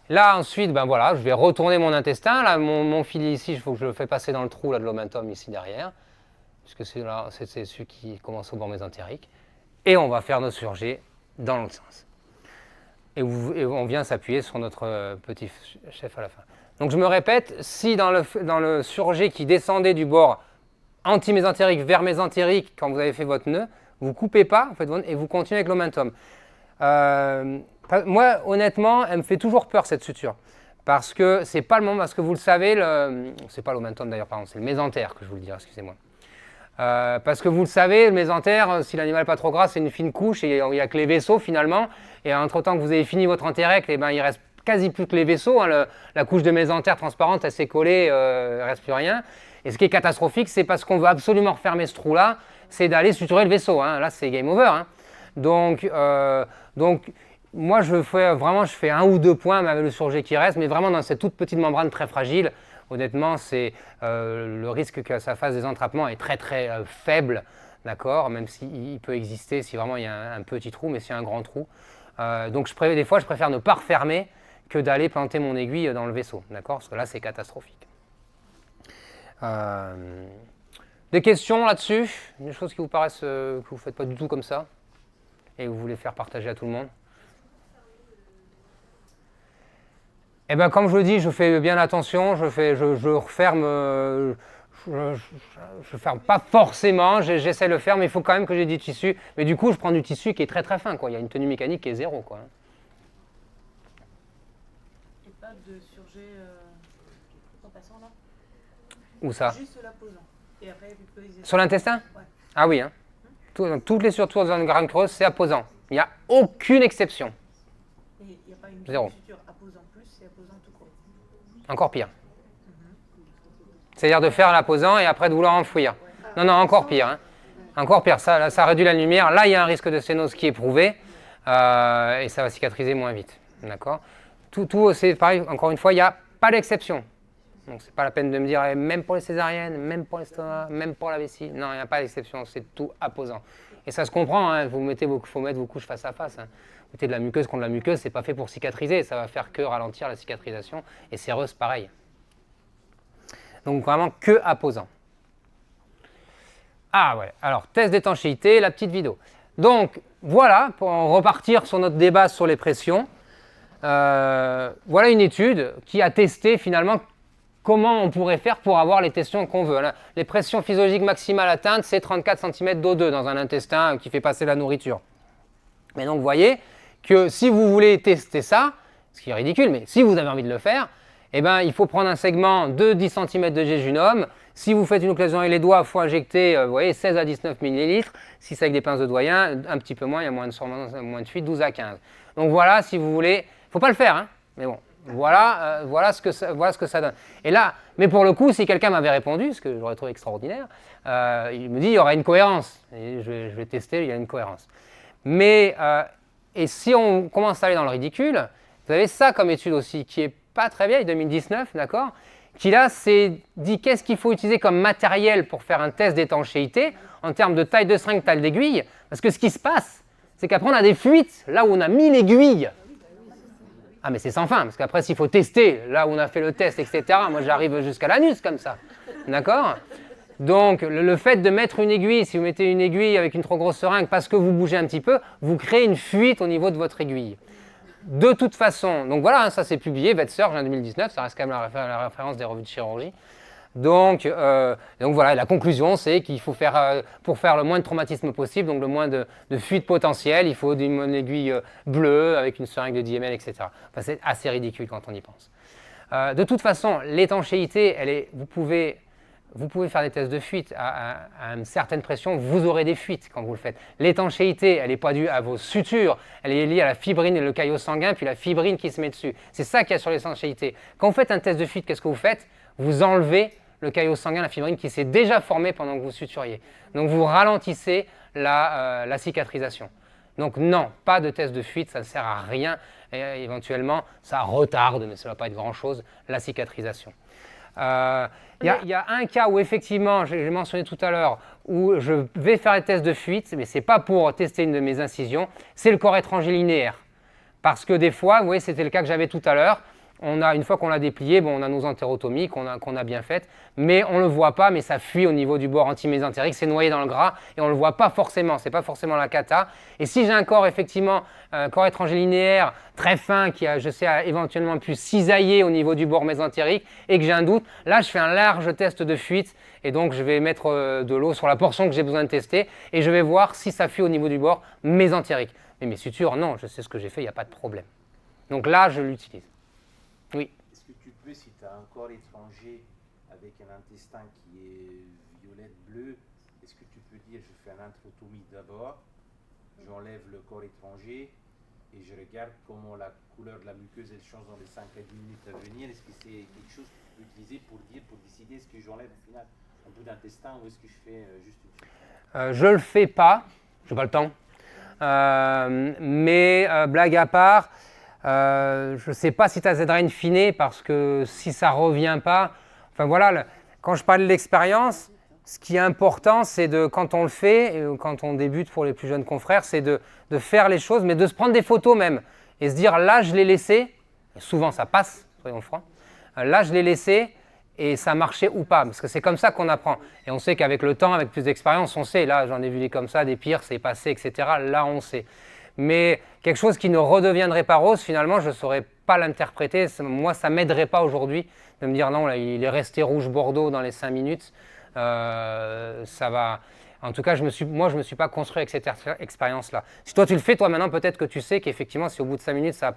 Là ensuite, voilà, je vais retourner mon intestin. Là, mon fil ici, il faut que je le fais passer dans le trou là, de l'omentum ici derrière, puisque c'est celui qui commence au bord mésentérique. Et on va faire notre surjet dans l'autre sens. Et on vient s'appuyer sur notre petit chef à la fin. Donc je me répète, si dans le surjet qui descendait du bord antimésentérique vers mésentérique, quand vous avez fait votre nœud, vous ne coupez pas en fait, et vous continuez avec l'omentum. Moi, honnêtement, elle me fait toujours peur cette suture. Parce que c'est pas le moment, parce que vous le savez, c'est pas l'omentum d'ailleurs, pardon, c'est le mésentère que je vous le dis, excusez-moi. Parce que vous le savez, le mésentère, si l'animal n'est pas trop gras, c'est une fine couche et il n'y a que les vaisseaux finalement. Et entre-temps que vous avez fini votre entérècle, il reste quasi plus que les vaisseaux. Hein, la couche de mésentère transparente, elle s'est collée, il ne reste plus rien. Et ce qui est catastrophique, c'est parce qu'on veut absolument refermer ce trou-là, c'est d'aller suturer le vaisseau. Hein. Là, c'est game over. Hein. Donc, moi, je fais 1 ou 2 points avec le surjet qui reste, mais vraiment dans cette toute petite membrane très fragile. Honnêtement, le risque que ça fasse des entrappements est très très faible, d'accord, même s'il peut exister si vraiment il y a un petit trou, mais s'il y a un grand trou. Donc des fois, je préfère ne pas refermer que d'aller planter mon aiguille dans le vaisseau, d'accord, parce que là, c'est catastrophique. Des questions là-dessus? Des choses qui vous paraissent que vous ne faites pas du tout comme ça et que vous voulez faire partager à tout le monde? Eh bien, comme je le dis, je fais bien attention, je referme, je ferme pas forcément, j'essaie de le faire, mais il faut quand même que j'ai du tissu. Mais du coup, je prends du tissu qui est très très fin, quoi. Il y a une tenue mécanique qui est 0, quoi. Et pas de surjet en passant là? Où ça? Juste la posant. Et après, vous pouvez... Sur l'intestin? Ouais. Ah oui, hein. Toutes les surtours dans une grande creuse, c'est apposant. Il n'y a aucune exception. Et il n'y a pas une 0. suture apposant plus, c'est apposant tout court. Encore pire. C'est-à-dire de faire l'apposant et après de vouloir enfouir. Non, encore pire. Hein. Encore pire, ça réduit la lumière. Là, il y a un risque de sténose qui est prouvé et ça va cicatriser moins vite. D'accord ? Tout c'est pareil, encore une fois, il n'y a pas d'exception. Donc, c'est pas la peine de me dire, même pour les césariennes, même pour l'estomac, même pour la vessie. Non, il n'y a pas d'exception, c'est tout apposant. Et ça se comprend, hein, faut mettre vos couches face à face. Hein. Vous mettez de la muqueuse contre la muqueuse, c'est pas fait pour cicatriser, ça va faire que ralentir la cicatrisation. Et séreuse, pareil. Donc, vraiment que apposant. Ah ouais, alors, test d'étanchéité, la petite vidéo. Donc, voilà, pour en repartir sur notre débat sur les pressions. Voilà une étude qui a testé finalement comment on pourrait faire pour avoir les pressions qu'on veut. Les pressions physiologiques maximales atteintes, c'est 34 cm d'O2 dans un intestin qui fait passer la nourriture. Mais donc vous voyez que si vous voulez tester ça, ce qui est ridicule, mais si vous avez envie de le faire, eh ben, il faut prendre un segment de 10 cm de jéjunum. Si vous faites une occlusion avec les doigts, il faut injecter vous voyez, 16 à 19 ml. Si c'est avec des pinces de doyen, un petit peu moins, il y a moins de fuite, 12 à 15. Donc voilà, si vous voulez, il ne faut pas le faire, hein, mais bon. Voilà ce que ça donne. Et là, mais pour le coup, si quelqu'un m'avait répondu, ce que j'aurais trouvé extraordinaire, il me dit il y aura une cohérence. Et je vais tester, il y a une cohérence. Mais, et si on commence à aller dans le ridicule, vous avez ça comme étude aussi, qui n'est pas très vieille, 2019, d'accord, qui là, c'est dit qu'est-ce qu'il faut utiliser comme matériel pour faire un test d'étanchéité en termes de taille de seringue, taille d'aiguille. Parce que ce qui se passe, c'est qu'après, on a des fuites là où on a mis l'aiguille. Ah mais c'est sans fin, parce qu'après s'il faut tester, là où on a fait le test, etc., moi j'arrive jusqu'à l'anus comme ça, d'accord ? Donc le fait de mettre une aiguille, si vous mettez une aiguille avec une trop grosse seringue parce que vous bougez un petit peu, vous créez une fuite au niveau de votre aiguille. De toute façon, donc voilà, hein, ça c'est publié, VetSurg en 2019, ça reste quand même la référence des revues de chirurgie. Donc voilà, la conclusion c'est qu'il faut faire, pour faire le moins de traumatisme possible, donc le moins de fuite potentielle, il faut une aiguille bleue avec une seringue de 10 ml, etc. Enfin, c'est assez ridicule quand on y pense. De toute façon, l'étanchéité, vous pouvez faire des tests de fuite à une certaine pression, vous aurez des fuites quand vous le faites. L'étanchéité, elle n'est pas due à vos sutures, elle est liée à la fibrine et le caillot sanguin, puis la fibrine qui se met dessus. C'est ça qu'il y a sur l'étanchéité. Quand vous faites un test de fuite, qu'est-ce que vous faites ? Vous enlevez le caillot sanguin, la fibrine qui s'est déjà formée pendant que vous suturiez. Donc vous ralentissez la cicatrisation. Donc non, pas de test de fuite, ça ne sert à rien. Et, éventuellement, ça retarde, mais ça ne va pas être grand-chose, la cicatrisation. Il y a un cas où effectivement, j'ai mentionné tout à l'heure, où je vais faire les tests de fuite, mais ce n'est pas pour tester une de mes incisions, c'est le corps étranger linéaire. Parce que des fois, vous voyez, c'était le cas que j'avais tout à l'heure, une fois qu'on l'a déplié, on a nos entérotomies qu'on a bien faites, mais on ne le voit pas, mais ça fuit au niveau du bord antimésentérique, c'est noyé dans le gras et on ne le voit pas forcément, ce n'est pas forcément la cata. Et si j'ai un corps, effectivement, un corps étranger linéaire très fin qui a, je sais, a éventuellement pu cisailler au niveau du bord mésentérique et que j'ai un doute, là je fais un large test de fuite et donc je vais mettre de l'eau sur la portion que j'ai besoin de tester et je vais voir si ça fuit au niveau du bord mésentérique. Mais mes sutures, non, je sais ce que j'ai fait, il n'y a pas de problème. Donc là, je l'utilise. Oui. Est-ce que tu peux, si tu as un corps étranger avec un intestin qui est violet-bleu, est-ce que tu peux dire je fais une introtomie d'abord, j'enlève le corps étranger et je regarde comment la couleur de la muqueuse elle change dans les 5 à 10 minutes à venir? Est-ce que c'est quelque chose que tu peux utiliser pour décider est-ce que j'enlève au final un bout d'intestin ou est-ce que je fais juste une suite? Je le fais pas, je n'ai pas le temps. Mais blague à part, je ne sais pas si tu as Z-Drain finé parce que si ça ne revient pas, enfin voilà, quand je parle de l'expérience, ce qui est important, c'est de, quand on le fait, et quand on débute pour les plus jeunes confrères, c'est de faire les choses, mais de se prendre des photos même et se dire là je l'ai laissé, souvent ça passe, soyons francs, là je l'ai laissé et ça marchait ou pas, parce que c'est comme ça qu'on apprend. Et on sait qu'avec le temps, avec plus d'expérience, on sait, là j'en ai vu des comme ça, des pires, c'est passé, etc. Là on sait. Mais quelque chose qui ne redeviendrait pas rose, finalement, je ne saurais pas l'interpréter. Moi, ça ne m'aiderait pas aujourd'hui de me dire non, là, il est resté rouge bordeaux dans les 5 minutes. Ça va. En tout cas, moi, je ne me suis pas construit avec cette expérience-là. Si toi, tu le fais, toi, maintenant, peut-être que tu sais qu'effectivement, si au bout de 5 minutes, ça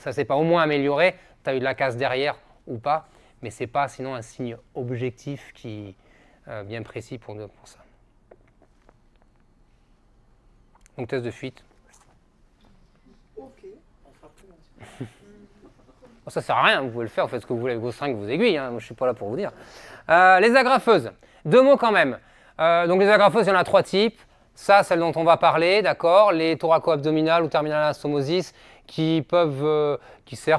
ne s'est pas au moins amélioré, tu as eu de la casse derrière ou pas. Mais ce n'est pas sinon un signe objectif qui bien précis pour ça. Donc, test de fuite. Ok. Ça ne sert à rien, vous pouvez le faire, vous faites ce que vous voulez avec vos seringues, vos aiguilles, hein. Moi je ne suis pas là pour vous dire. Les agrafeuses, 2 mots quand même. Donc les agrapheuses, il y en a 3 types. Ça, celle dont on va parler, d'accord. Les thoraco-abdominales ou terminales anastomosis qui servent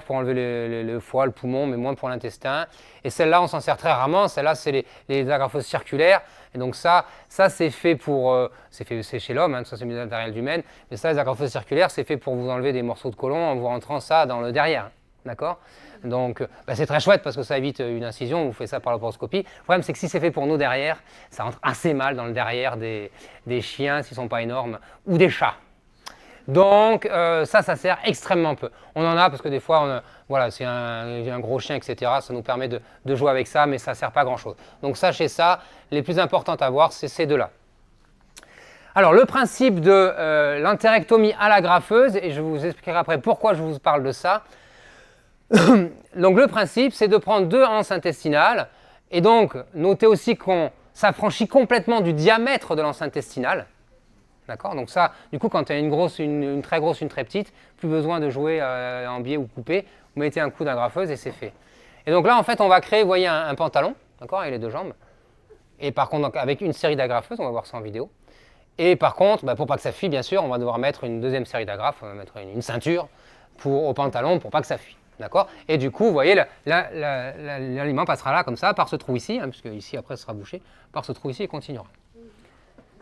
pour enlever le foie, le poumon, mais moins pour l'intestin. Et celle-là, on s'en sert très rarement. Celle-là, c'est les agrapheuses circulaires. Et donc ça c'est fait pour, c'est chez l'homme, hein, ça c'est matériel d'humaine. Mais ça, les agrapheuses circulaires, c'est fait pour vous enlever des morceaux de côlon en vous rentrant ça dans le derrière, d'accord. Donc c'est très chouette parce que ça évite une incision, on vous fait ça par laparoscopie. Le problème, c'est que si c'est fait pour nous derrière, ça rentre assez mal dans le derrière des chiens, s'ils ne sont pas énormes, ou des chats. Donc ça sert extrêmement peu. On en a parce que des fois, voilà, c'est un gros chien, etc. Ça nous permet de jouer avec ça, mais ça ne sert pas à grand-chose. Donc sachez ça, les plus importantes à voir, c'est ces deux-là. Alors le principe de l'entérectomie à la graffeuse, et je vous expliquerai après pourquoi je vous parle de ça. Donc le principe, c'est de prendre 2 anses intestinales, et donc notez aussi qu'on s'affranchit complètement du diamètre de l'anse intestinale. D'accord. Donc ça, du coup, quand tu as une très grosse, une très petite, plus besoin de jouer en biais ou couper, vous mettez un coup d'agrafeuse et c'est fait. Et donc là, en fait, on va créer, vous voyez, un pantalon, d'accord, avec les 2 jambes. Et par contre, donc, avec une série d'agrafeuses, on va voir ça en vidéo. Et par contre, pour pas que ça fuit, bien sûr, on va devoir mettre une deuxième série d'agrafes, on va mettre une ceinture au pantalon pour pas que ça fuit. D'accord. Et du coup, vous voyez, l'aliment passera là, comme ça, par ce trou ici, hein, puisque ici, après, ce sera bouché, par ce trou ici et continuera.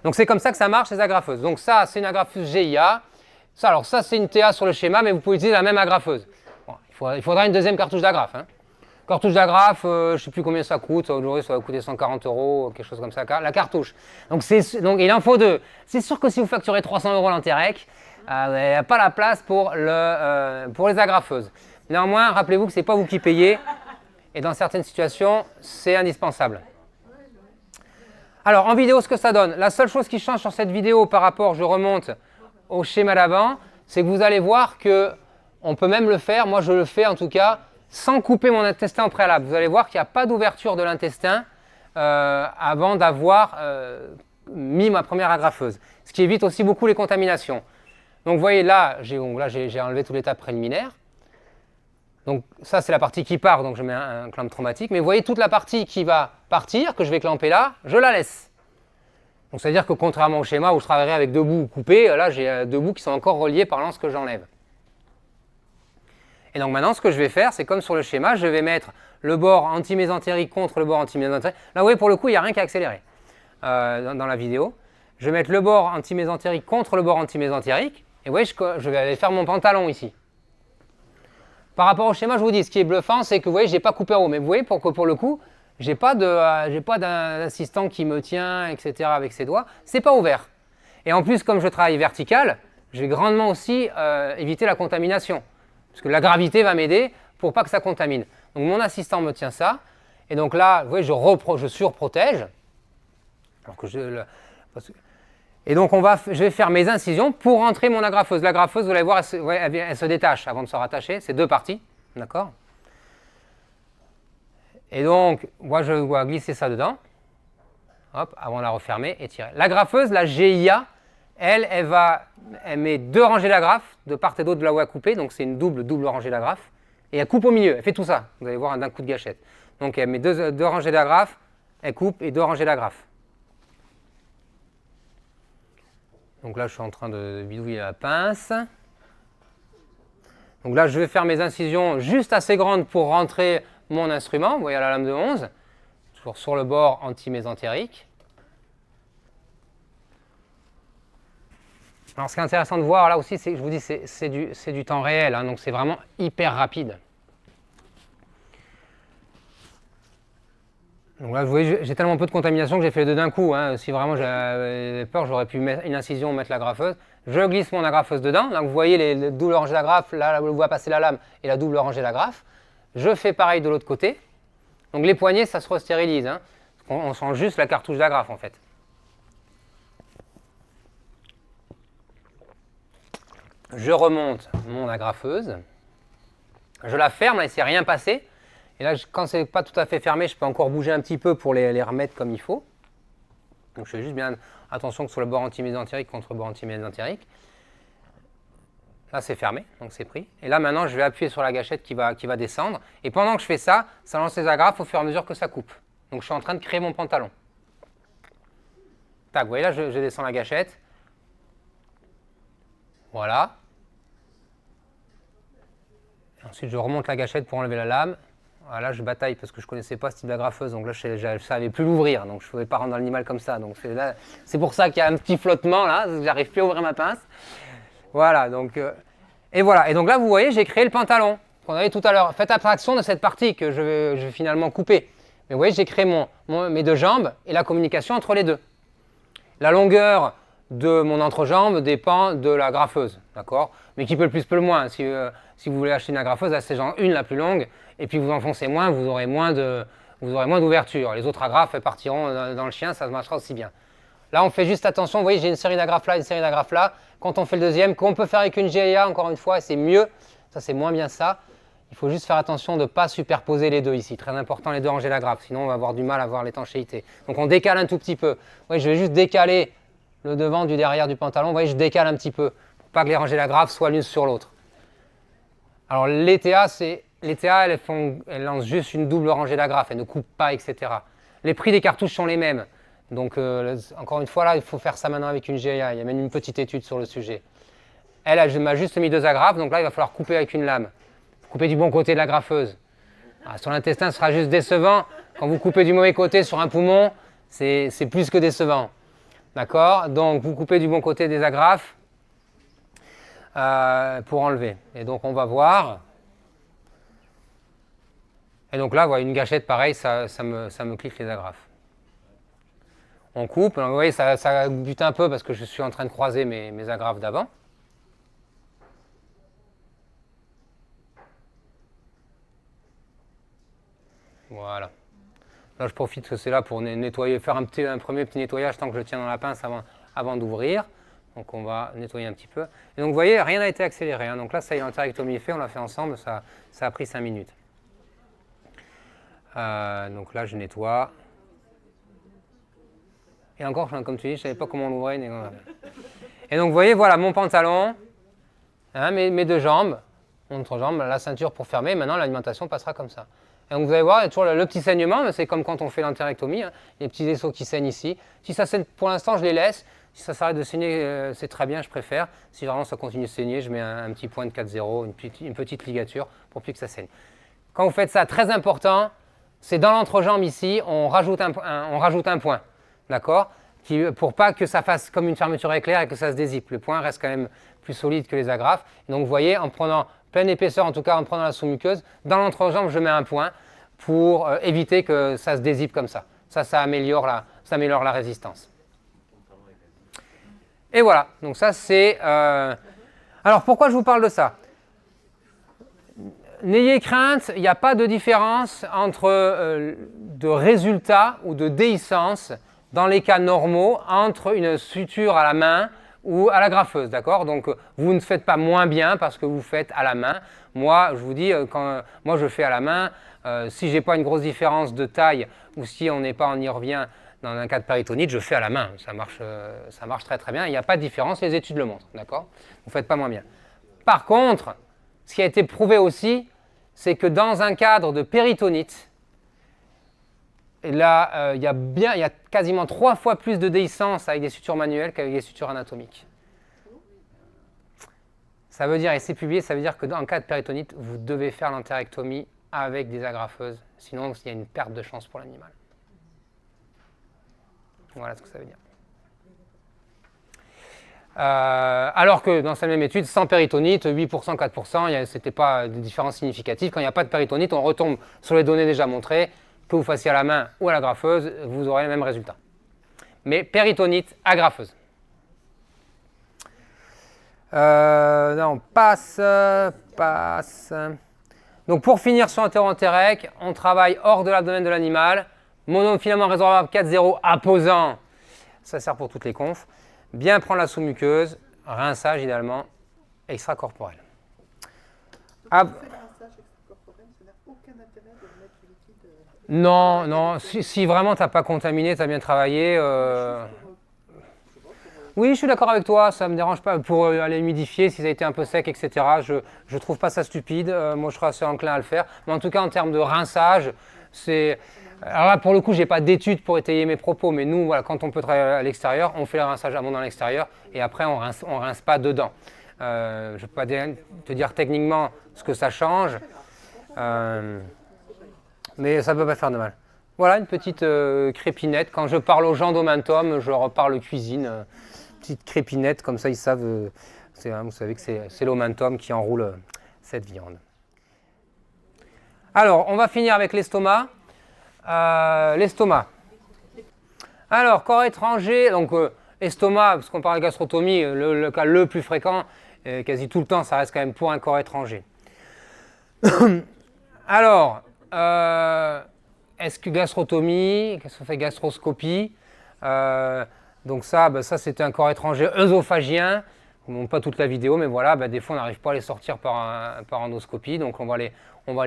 Donc c'est comme ça que ça marche, les agrafeuses. Donc ça, c'est une agrafeuse GIA. Ça, c'est une TA sur le schéma, mais vous pouvez utiliser la même agrafeuse. Bon, il faudra une deuxième cartouche d'agrafe. Hein. Cartouche d'agrafe, je ne sais plus combien ça coûte. Aujourd'hui, ça va coûter 140 €, quelque chose comme ça, la cartouche. Donc il en faut 2. C'est sûr que si vous facturez 300 € l'Antérec, il n'y a pas la place pour les agrafeuses. Néanmoins, rappelez-vous que ce n'est pas vous qui payez. Et dans certaines situations, c'est indispensable. Alors, en vidéo, ce que ça donne, la seule chose qui change sur cette vidéo par rapport, je remonte au schéma d'avant, c'est que vous allez voir qu'on peut même le faire, moi je le fais en tout cas, sans couper mon intestin au préalable. Vous allez voir qu'il n'y a pas d'ouverture de l'intestin avant d'avoir mis ma première agrafeuse. Ce qui évite aussi beaucoup les contaminations. Donc, vous voyez, là, j'ai enlevé toute l'étape préliminaire. Donc ça, c'est la partie qui part, donc je mets un clamp traumatique. Mais vous voyez, toute la partie qui va partir, que je vais clamper là, je la laisse. Donc c'est-à-dire que contrairement au schéma où je travaillerai avec 2 bouts coupés, là j'ai 2 bouts qui sont encore reliés par l'anse que j'enlève. Et donc maintenant, ce que je vais faire, c'est comme sur le schéma, je vais mettre le bord antimésentérique contre le bord antimésentérique. Là, vous voyez, pour le coup, il n'y a rien qu'à accélérer dans la vidéo. Je vais mettre le bord antimésentérique contre le bord antimésentérique. Et vous voyez, je vais aller faire mon pantalon ici. Par rapport au schéma, je vous dis, ce qui est bluffant, c'est que vous voyez, je n'ai pas coupé en haut. Mais vous voyez, pour le coup, je n'ai pas d'assistant qui me tient, etc. avec ses doigts. Ce n'est pas ouvert. Et en plus, comme je travaille vertical, je vais grandement aussi éviter la contamination. Parce que la gravité va m'aider pour pas que ça contamine. Donc mon assistant me tient ça. Et donc là, vous voyez, je surprotège. Alors que et donc je vais faire mes incisions pour rentrer mon agrafeuse. L'agrafeuse, vous allez voir, elle se détache avant de se rattacher. C'est 2 parties, d'accord. Et donc, moi, je dois glisser ça dedans, hop, avant de la refermer et tirer. L'agrafeuse, la GIA, elle met 2 rangées d'agrafes de part et d'autre de là où elle a coupé. Donc c'est une double rangée d'agrafes. Et elle coupe au milieu. Elle fait tout ça. Vous allez voir d'un coup de gâchette. Donc elle met 2 rangées d'agrafes, elle coupe et 2 rangées d'agrafes. Donc là, je suis en train de bidouiller la pince. Donc là, je vais faire mes incisions juste assez grandes pour rentrer mon instrument. Vous voyez, à la lame de 11, toujours sur le bord antimésentérique. Alors, ce qui est intéressant de voir là aussi, c'est que je vous dis, c'est du temps réel, hein, donc c'est vraiment hyper rapide. Donc là, vous voyez, j'ai tellement peu de contamination que j'ai fait les 2 d'un coup. Hein. Si vraiment j'avais peur, j'aurais pu mettre une incision, mettre l'agrafeuse. Je glisse mon agrafeuse dedans. Donc vous voyez les doubles rangées d'agrafes, là où on voit passer la lame et la double rangée d'agrafes. Je fais pareil de l'autre côté. Donc les poignées, ça se restérilise. Hein. On sent juste la cartouche d'agrafe en fait. Je remonte mon agrafeuse. Je la ferme, là il ne s'est rien passé. Et là, quand ce n'est pas tout à fait fermé, je peux encore bouger un petit peu pour les remettre comme il faut. Donc je fais juste bien attention que sur le bord antimésentérique contre le bord antimésentérique. Là, c'est fermé, donc c'est pris. Et là, maintenant, je vais appuyer sur la gâchette qui va descendre. Et pendant que je fais ça, ça lance les agrafes au fur et à mesure que ça coupe. Donc je suis en train de créer mon pantalon. Tac, vous voyez là, je descends la gâchette. Voilà. Ensuite, je remonte la gâchette pour enlever la lame. Voilà, je bataille parce que je ne connaissais pas ce type d'agrafeuse, donc là, je ne savais plus l'ouvrir, donc je ne pouvais pas rendre l'animal comme ça. Donc c'est pour ça qu'il y a un petit flottement là, j'arrive plus à ouvrir ma pince. Voilà, donc, et voilà. Et donc là, vous voyez, j'ai créé le pantalon qu'on avait tout à l'heure. Faites abstraction de cette partie que je vais finalement couper. Mais vous voyez, j'ai créé mes deux jambes et la communication entre les deux. La longueur de mon entrejambe dépend de la graffeuse, d'accord? Mais qui peut le plus, peut le moins. Si vous voulez acheter une agrafeuse, là c'est genre une la plus longue, et puis vous enfoncez moins, vous aurez moins d'ouverture. Les autres agrafes elles partiront dans le chien, ça marchera aussi bien. Là on fait juste attention, vous voyez j'ai une série d'agrafes là, une série d'agrafes là. Quand on fait le deuxième, qu'on peut faire avec une GIA, encore une fois, c'est mieux, ça c'est moins bien ça. Il faut juste faire attention de ne pas superposer les deux ici. Très important les deux rangées d'agrafes, sinon on va avoir du mal à voir l'étanchéité. Donc on décale un tout petit peu. Vous voyez, je vais juste décaler le devant du derrière du pantalon. Vous voyez, je décale un petit peu pour pas que les rangées d'agrafes soient l'une sur l'autre. Alors l'ETA, elles lancent juste une double rangée d'agrafes, elles ne coupent pas, etc. Les prix des cartouches sont les mêmes. Donc encore une fois, là, il faut faire ça maintenant avec une GIA. Il y a même une petite étude sur le sujet. Elle m'a juste mis 2 agrafes, donc là, il va falloir couper avec une lame. Couper du bon côté de la graffeuse. Alors, sur l'intestin, ce sera juste décevant. Quand vous coupez du mauvais côté sur un poumon, c'est plus que décevant. D'accord? Donc, vous coupez du bon côté des agrafes pour enlever. Et donc, on va voir. Et donc là, voilà, une gâchette, pareil, ça me clique les agrafes. On coupe. Donc, vous voyez, ça bute un peu parce que je suis en train de croiser mes agrafes d'avant. Voilà. Là, je profite que c'est là pour nettoyer, faire un premier petit nettoyage tant que je tiens dans la pince avant d'ouvrir. Donc, on va nettoyer un petit peu. Et donc, vous voyez, rien n'a été accéléré. Hein. Donc là, ça y est, l'entérectomie est fait, on l'a fait ensemble, ça a pris 5 minutes. Donc là, je nettoie. Et encore, comme tu dis, je ne savais pas comment on l'ouvrait. Et donc, vous voyez, voilà mon pantalon, hein, mes 2 jambes, mon entrejambe, la ceinture pour fermer. Maintenant, l'alimentation passera comme ça. Et donc vous allez voir, il y a toujours le petit saignement, mais c'est comme quand on fait l'entérectomie, hein, les petits vaisseaux qui saignent ici. Si ça saigne, pour l'instant, je les laisse. Si ça s'arrête de saigner, c'est très bien, je préfère. Si vraiment ça continue de saigner, je mets un petit point de 4-0, une petite ligature pour plus que ça saigne. Quand vous faites ça, très important, c'est dans l'entrejambe ici, on rajoute un point, d'accord? Pour pas que ça fasse comme une fermeture éclair et que ça se dézippe. Le point reste quand même plus solide que les agrafes. Et donc vous voyez, en prenant pleine épaisseur, en tout cas en prenant la sous-muqueuse, dans l'entrejambe, je mets un point pour éviter que ça se dézippe comme ça. Ça améliore la résistance. Et voilà, donc ça c'est... Alors pourquoi je vous parle de ça? N'ayez crainte, il n'y a pas de différence entre de résultat ou de déhiscence dans les cas normaux entre une suture à la main ou à la graffeuse, d'accord? Donc vous ne faites pas moins bien parce que vous faites à la main. Moi, je vous dis, moi je fais à la main, si je n'ai pas une grosse différence de taille ou si on y revient dans un cas de péritonite, je fais à la main. Ça marche très très bien, il n'y a pas de différence, les études le montrent, d'accord? Vous ne faites pas moins bien. Par contre, ce qui a été prouvé aussi, c'est que dans un cadre de péritonite, là, il y a quasiment 3 fois plus de déhiscence avec des sutures manuelles qu'avec des sutures anatomiques. Ça veut dire, et c'est publié, ça veut dire que dans un cas de péritonite, vous devez faire l'entérectomie avec des agrafeuses, sinon il y a une perte de chance pour l'animal. Voilà ce que ça veut dire. Alors que dans cette même étude, sans péritonite, 8%, 4%, ce n'était pas de différence significative. Quand il n'y a pas de péritonite, on retombe sur les données déjà montrées. Que vous fassiez à la main ou à la graffeuse, vous aurez le même résultat. Mais péritonite, agrafeuse. Non, passe. Donc pour finir sur entéro-entérec, on travaille hors de l'abdomen de l'animal. Monofilament résorbable 4-0 apposant, ça sert pour toutes les confs. Bien prendre la sous-muqueuse, rinçage idéalement, extracorporel. Non, si vraiment tu n'as pas contaminé, tu as bien travaillé. Oui, je suis d'accord avec toi, ça ne me dérange pas. Pour aller humidifier, si ça a été un peu sec, etc., je ne trouve pas ça stupide. Moi, je serais assez enclin à le faire. Mais en tout cas, en termes de rinçage, Alors là, pour le coup, je n'ai pas d'études pour étayer mes propos, mais nous, voilà, quand on peut travailler à l'extérieur, on fait le rinçage avant dans l'extérieur et après, on rince pas dedans. Je ne peux pas te dire techniquement ce que ça change, mais ça ne peut pas faire de mal. Voilà une petite crépinette. Quand je parle aux gens d'Omentum, je leur parle cuisine. Petite crépinette, comme ça ils savent, vous savez que c'est l'Omentum qui enroule cette viande. Alors, on va finir avec l'estomac. L'estomac. Alors, corps étranger, donc estomac, parce qu'on parle de gastrotomie, le cas le plus fréquent, quasi tout le temps, ça reste quand même pour un corps étranger. Alors, est-ce que gastrotomie, qu'est-ce qu'on fait gastroscopie, donc ça c'était un corps étranger œsophagien. Je ne montre pas toute la vidéo, mais voilà, des fois on n'arrive pas à les sortir par endoscopie, donc on va les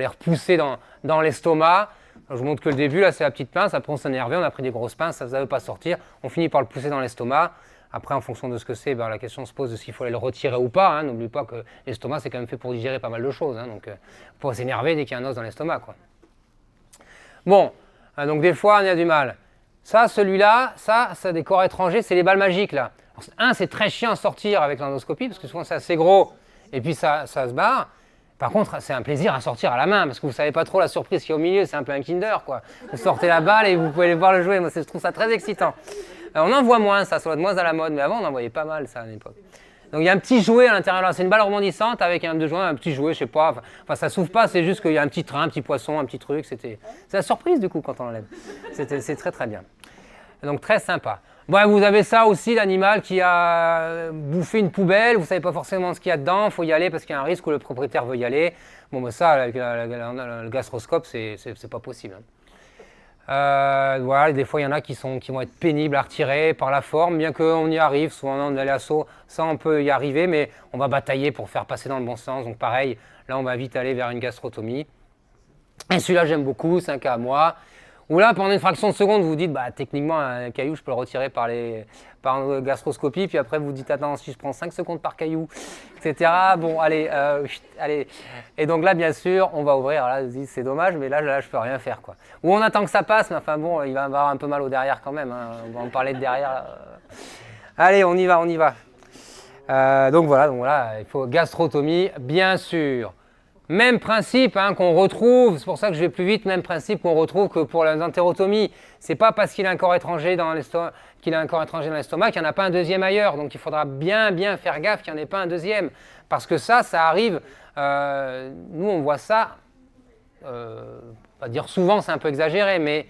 repousser dans l'estomac. Je vous montre que le début, là c'est la petite pince, après on s'est énervé, on a pris des grosses pinces, ça ne veut pas sortir, on finit par le pousser dans l'estomac. Après, en fonction de ce que c'est, la question se pose de s'il faut aller le retirer ou pas. N'oubliez pas que l'estomac c'est quand même fait pour digérer pas mal de choses, donc faut pas s'énerver dès qu'il y a un os dans l'estomac, quoi. Bon, donc des fois on a du mal. Ça, celui-là, ça des corps étrangers, c'est les balles magiques là. Alors, c'est très chiant à sortir avec l'endoscopie parce que souvent c'est assez gros et puis ça se barre. Par contre, c'est un plaisir à sortir à la main parce que vous ne savez pas trop la surprise qu'il y a au milieu, c'est un peu un Kinder, quoi. Vous sortez la balle et vous pouvez aller voir le jouet. Moi, je trouve ça très excitant. Alors, on en voit moins, ça doit être moins à la mode, mais avant on en voyait pas mal ça à l'époque. Donc il y a un petit jouet à l'intérieur, là, c'est une balle rebondissante avec un petit jouet, je sais pas, enfin ça s'ouvre pas, c'est juste qu'il y a un petit train, un petit poisson, un petit truc, c'est la surprise du coup quand on l'enlève. C'est très très bien. Donc très sympa. Bon, vous avez ça aussi, l'animal qui a bouffé une poubelle, vous ne savez pas forcément ce qu'il y a dedans, il faut y aller parce qu'il y a un risque où le propriétaire veut y aller. Bon, ça, avec le gastroscope, c'est pas possible. Voilà, des fois, il y en a qui vont être pénibles à retirer par la forme, bien qu'on y arrive, souvent on allait à saut, ça on peut y arriver, mais on va batailler pour faire passer dans le bon sens. Donc pareil, là on va vite aller vers une gastrotomie. Et celui-là j'aime beaucoup, c'est un cas à moi. Ou là, pendant une fraction de seconde, vous vous dites, techniquement, un caillou, je peux le retirer par gastroscopie, puis après, vous dites, attends, si je prends 5 secondes par caillou, etc. Bon, allez. Et donc là, bien sûr, on va ouvrir. Là, vous dites, c'est dommage, mais là, je peux rien faire, quoi. Ou on attend que ça passe, mais enfin bon, il va avoir un peu mal au derrière quand même. On va en parler de derrière. Allez, on y va. Donc voilà, il faut gastrotomie, bien sûr. Même principe qu'on retrouve, c'est pour ça que je vais plus vite, même principe qu'on retrouve que pour les entérotomies. C'est pas parce qu'il a un corps étranger dans l'estomac qu'il n'y en a pas un deuxième ailleurs. Donc il faudra bien faire gaffe qu'il n'y en ait pas un deuxième. Parce que ça arrive, nous on voit ça, pas dire souvent, c'est un peu exagéré, mais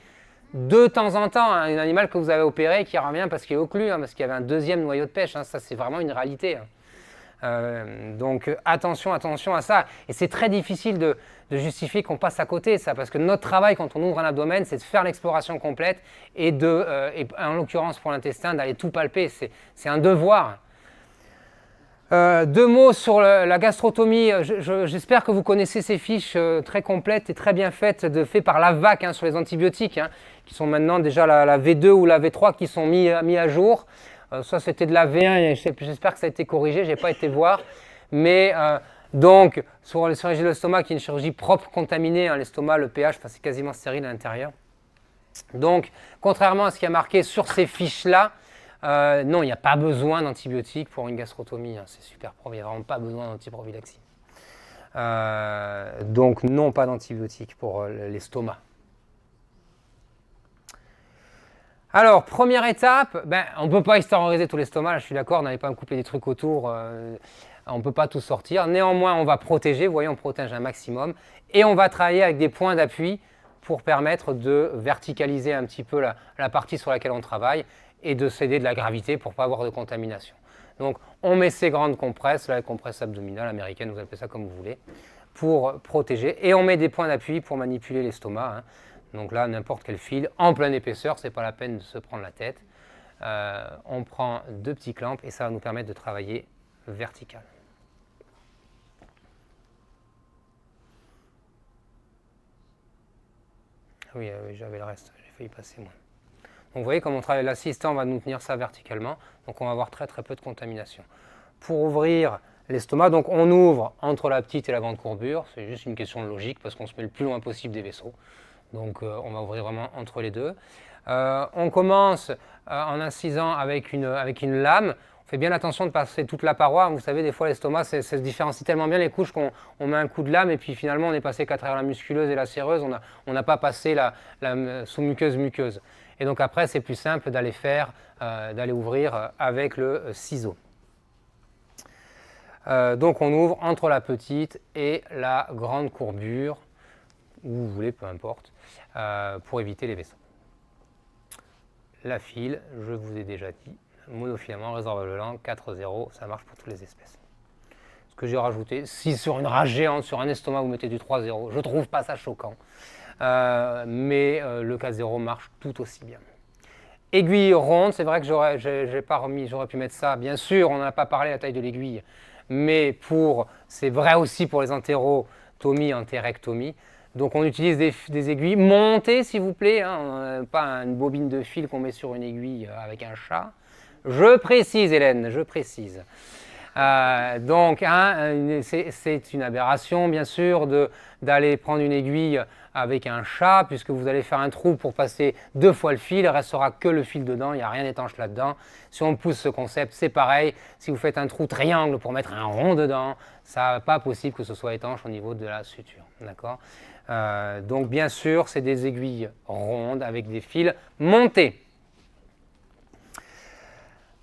de temps en temps, un animal que vous avez opéré qui revient parce qu'il est occlus, parce qu'il y avait un deuxième noyau de pêche, ça c'est vraiment une réalité. Donc attention à ça. Et c'est très difficile de justifier qu'on passe à côté de ça, parce que notre travail quand on ouvre un abdomen, c'est de faire l'exploration complète et en l'occurrence pour l'intestin, d'aller tout palper. C'est un devoir. 2 mots sur la gastrotomie. J'espère que vous connaissez ces fiches très complètes et très bien faites, faites par l'AVAC sur les antibiotiques, qui sont maintenant déjà la V2 ou la V3 qui sont mis à jour. Ça, c'était de la V1, j'espère que ça a été corrigé, je n'ai pas été voir. Mais donc, sur les chirurgies de l'estomac, qui est une chirurgie propre contaminée, l'estomac, le pH, c'est quasiment stérile à l'intérieur. Donc, contrairement à ce qui est marqué sur ces fiches-là, non, il n'y a pas besoin d'antibiotiques pour une gastrotomie. C'est super propre, il n'y a vraiment pas besoin d'antiprophylaxie. Donc, non, pas d'antibiotiques pour l'estomac. Alors, première étape, on ne peut pas extérioriser tout l'estomac, je suis d'accord, n'allez pas me couper des trucs autour, on ne peut pas tout sortir. Néanmoins, on va protéger, vous voyez, on protège un maximum. Et on va travailler avec des points d'appui pour permettre de verticaliser un petit peu la partie sur laquelle on travaille et de céder de la gravité pour ne pas avoir de contamination. Donc, on met ces grandes compresses, la compresse abdominale américaine, vous appelez ça comme vous voulez, pour protéger. Et on met des points d'appui pour manipuler l'estomac. Donc là, n'importe quel fil, en pleine épaisseur, ce n'est pas la peine de se prendre la tête. On prend 2 petits clamps et ça va nous permettre de travailler vertical. Oui, j'avais le reste, j'ai failli passer moi. Donc vous voyez comme on travaille, l'assistant va nous tenir ça verticalement, donc on va avoir très peu de contamination. Pour ouvrir l'estomac, donc on ouvre entre la petite et la grande courbure, c'est juste une question de logique parce qu'on se met le plus loin possible des vaisseaux. Donc on va ouvrir vraiment entre les deux. On commence en incisant avec une lame. On fait bien attention de passer toute la paroi. Vous savez, des fois, l'estomac, ça se différencie tellement bien les couches qu'on met un coup de lame et puis finalement, on est passé qu'à travers la musculeuse et la séreuse. On n'a pas passé la sous-muqueuse. Et donc après, c'est plus simple d'aller ouvrir avec le ciseau. Donc on ouvre entre la petite et la grande courbure, où vous voulez, peu importe, pour éviter les vaisseaux. La file, je vous ai déjà dit, monofilament, résorbable lent, 4,0, ça marche pour toutes les espèces. Ce que j'ai rajouté, si sur une rage géante, sur un estomac, vous mettez du 3,0, je ne trouve pas ça choquant. Mais le 4,0 marche tout aussi bien. Aiguille ronde, c'est vrai que j'aurais pu mettre ça. Bien sûr, on n'en a pas parlé, la taille de l'aiguille. Mais c'est vrai aussi pour les entérotomies, entérectomies. Donc on utilise des aiguilles montées, s'il vous plaît, hein, pas une bobine de fil qu'on met sur une aiguille avec un chat. Je précise, Hélène, je précise. Donc, c'est une aberration, bien sûr, d'aller prendre une aiguille avec un chat, puisque vous allez faire un trou pour passer 2 fois le fil, il ne restera que le fil dedans, il n'y a rien d'étanche là-dedans. Si on pousse ce concept, c'est pareil. Si vous faites un trou triangle pour mettre un rond dedans, ça n'est pas possible que ce soit étanche au niveau de la suture. D'accord ? Donc, bien sûr, c'est des aiguilles rondes avec des fils montés.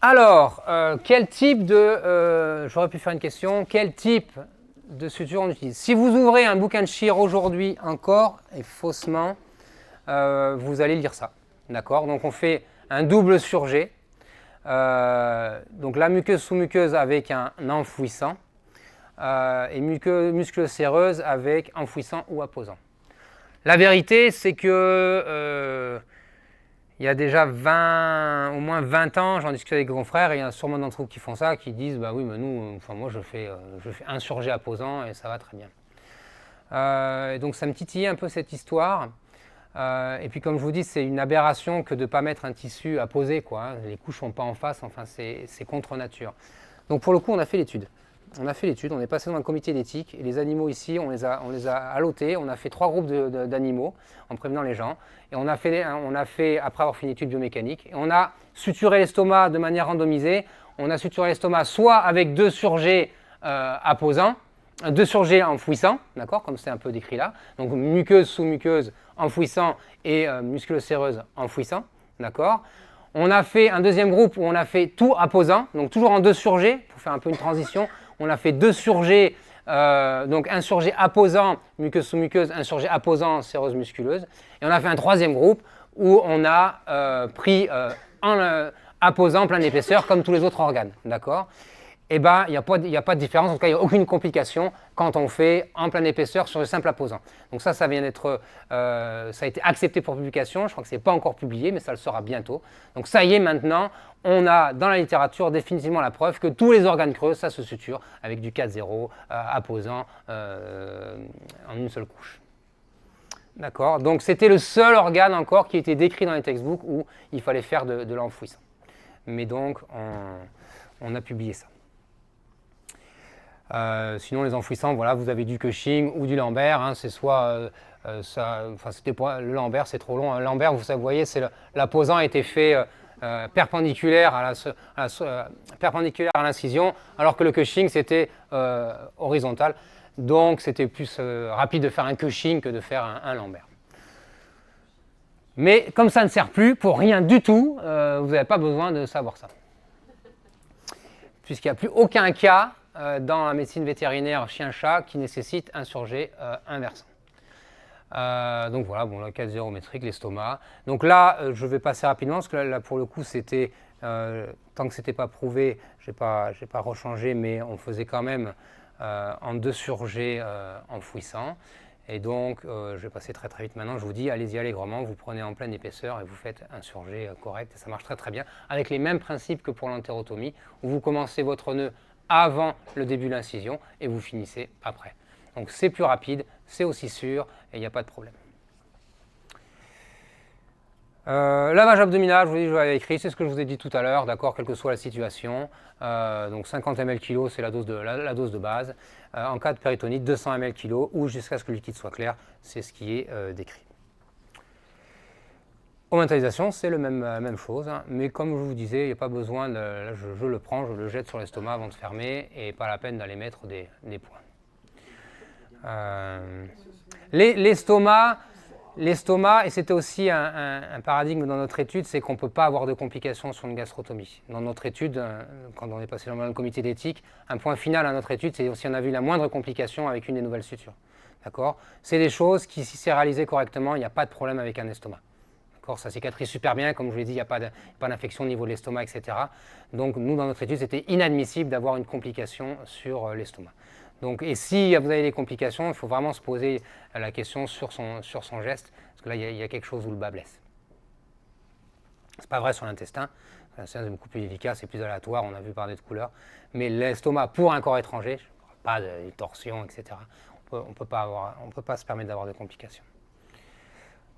Alors, quel type de... j'aurais pu faire une question. Quel type de suture on utilise? Si vous ouvrez un bouquin de Scheer aujourd'hui encore, et faussement, vous allez lire ça. D'accord? Donc on fait un double surjet. Donc la muqueuse sous-muqueuse avec un enfouissant. Et musculeuse séreuse avec enfouissant ou apposant. La vérité, c'est que... il y a déjà au moins 20 ans, j'en discute avec des confrères, et il y en a sûrement d'entre vous qui font ça, qui disent bah oui, mais nous, moi je fais un surjet apposant et ça va très bien. Et donc ça me titillait un peu cette histoire. Et puis comme je vous dis, c'est une aberration que de ne pas mettre un tissu apposé, quoi. Les couches ne sont pas en face, enfin c'est contre nature. Donc pour le coup, on a fait l'étude. On est passé dans un comité d'éthique et les animaux ici, on les a allotés. On a fait 3 groupes d'animaux en prévenant les gens. Et on a fait, après avoir fait une étude biomécanique, et on a suturé l'estomac de manière randomisée. On a suturé l'estomac soit avec 2 surjets apposants, 2 surjets enfouissants, d'accord, comme c'est un peu décrit là. Donc muqueuse, sous-muqueuse, enfouissant et musculeuse séreuse enfouissant, d'accord. On a fait un deuxième groupe où on a fait tout apposant, donc toujours en 2 surjets, pour faire un peu une transition. On a fait 2 surjets, donc un surjet apposant, muqueuse sous-muqueuse, un surjet apposant, séreuse musculeuse. Et on a fait un 3e groupe où on a pris en apposant plein d'épaisseur comme tous les autres organes. D'accord ? Eh bien, il n'y a pas de différence, en tout cas, il n'y a aucune complication quand on fait en pleine épaisseur sur le simple apposant. Donc ça vient d'être, ça a été accepté pour publication, je crois que ce n'est pas encore publié, mais ça le sera bientôt. Donc ça y est, maintenant, on a dans la littérature définitivement la preuve que tous les organes creux, ça se suture avec du 4,0 apposant en une seule couche. D'accord ? Donc c'était le seul organe encore qui était décrit dans les textbooks où il fallait faire de l'enfouissant. Mais donc, on a publié ça. Sinon, les enfouissants, voilà, vous avez du Cushing ou du Lambert. Hein, c'est soit, le Lambert, c'est trop long. Lambert, vous voyez, l'apposant a été fait perpendiculaire à l'incision, alors que le Cushing, c'était horizontal. Donc, c'était plus rapide de faire un Cushing que de faire un Lambert. Mais comme ça ne sert plus pour rien du tout, vous n'avez pas besoin de savoir ça. Puisqu'il n'y a plus aucun cas dans la médecine vétérinaire chien-chat qui nécessite un surjet inversant. Donc voilà, bon, la 4,0 métrique, l'estomac. Donc là, je vais passer rapidement, parce que là pour le coup, c'était, tant que ce n'était pas prouvé, je n'ai pas rechangé, mais on faisait quand même en 2 surjets enfouissants. Et donc, je vais passer très très vite maintenant. Je vous dis, allez-y allègrement, vous prenez en pleine épaisseur et vous faites un surjet correct. Et ça marche très très bien, avec les mêmes principes que pour l'entérotomie, où vous commencez votre nœud avant le début de l'incision et vous finissez après. Donc c'est plus rapide, c'est aussi sûr et il n'y a pas de problème. Lavage abdominal, je vous dis, je l'avais écrit, c'est ce que je vous ai dit tout à l'heure, d'accord, quelle que soit la situation. Donc 50 ml kg, c'est la dose de base. En cas de péritonite, 200 ml kg ou jusqu'à ce que le liquide soit clair, c'est ce qui est décrit. Compartimentalisation, c'est la même chose, hein, mais comme je vous disais, il n'y a pas besoin de... Là, je le prends, je le jette sur l'estomac avant de fermer, et pas la peine d'aller mettre des points. L'estomac, et c'était aussi un paradigme dans notre étude, c'est qu'on ne peut pas avoir de complications sur une gastrotomie. Dans notre étude, quand on est passé dans le comité d'éthique, un point final à notre étude, c'est si on a vu la moindre complication avec une des nouvelles sutures. D'accord ? C'est des choses qui, si c'est réalisé correctement, il n'y a pas de problème avec un estomac. Ça cicatrise super bien, comme je vous l'ai dit, il n'y a pas d'infection au niveau de l'estomac, etc. Donc nous, dans notre étude, c'était inadmissible d'avoir une complication sur l'estomac. Donc, et si vous avez des complications, il faut vraiment se poser la question sur son geste, parce que là, il y a quelque chose où le bas blesse. Ce n'est pas vrai sur l'intestin. L'intestin, c'est beaucoup plus efficace, c'est plus aléatoire, on a vu parler de couleurs. Mais l'estomac, pour un corps étranger, pas de torsion, etc., on ne peut pas se permettre d'avoir de complications.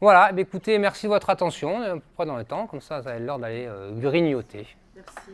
Voilà, écoutez, merci de votre attention, à peu près dans le temps, comme ça, vous avez l'heure d'aller grignoter. Merci.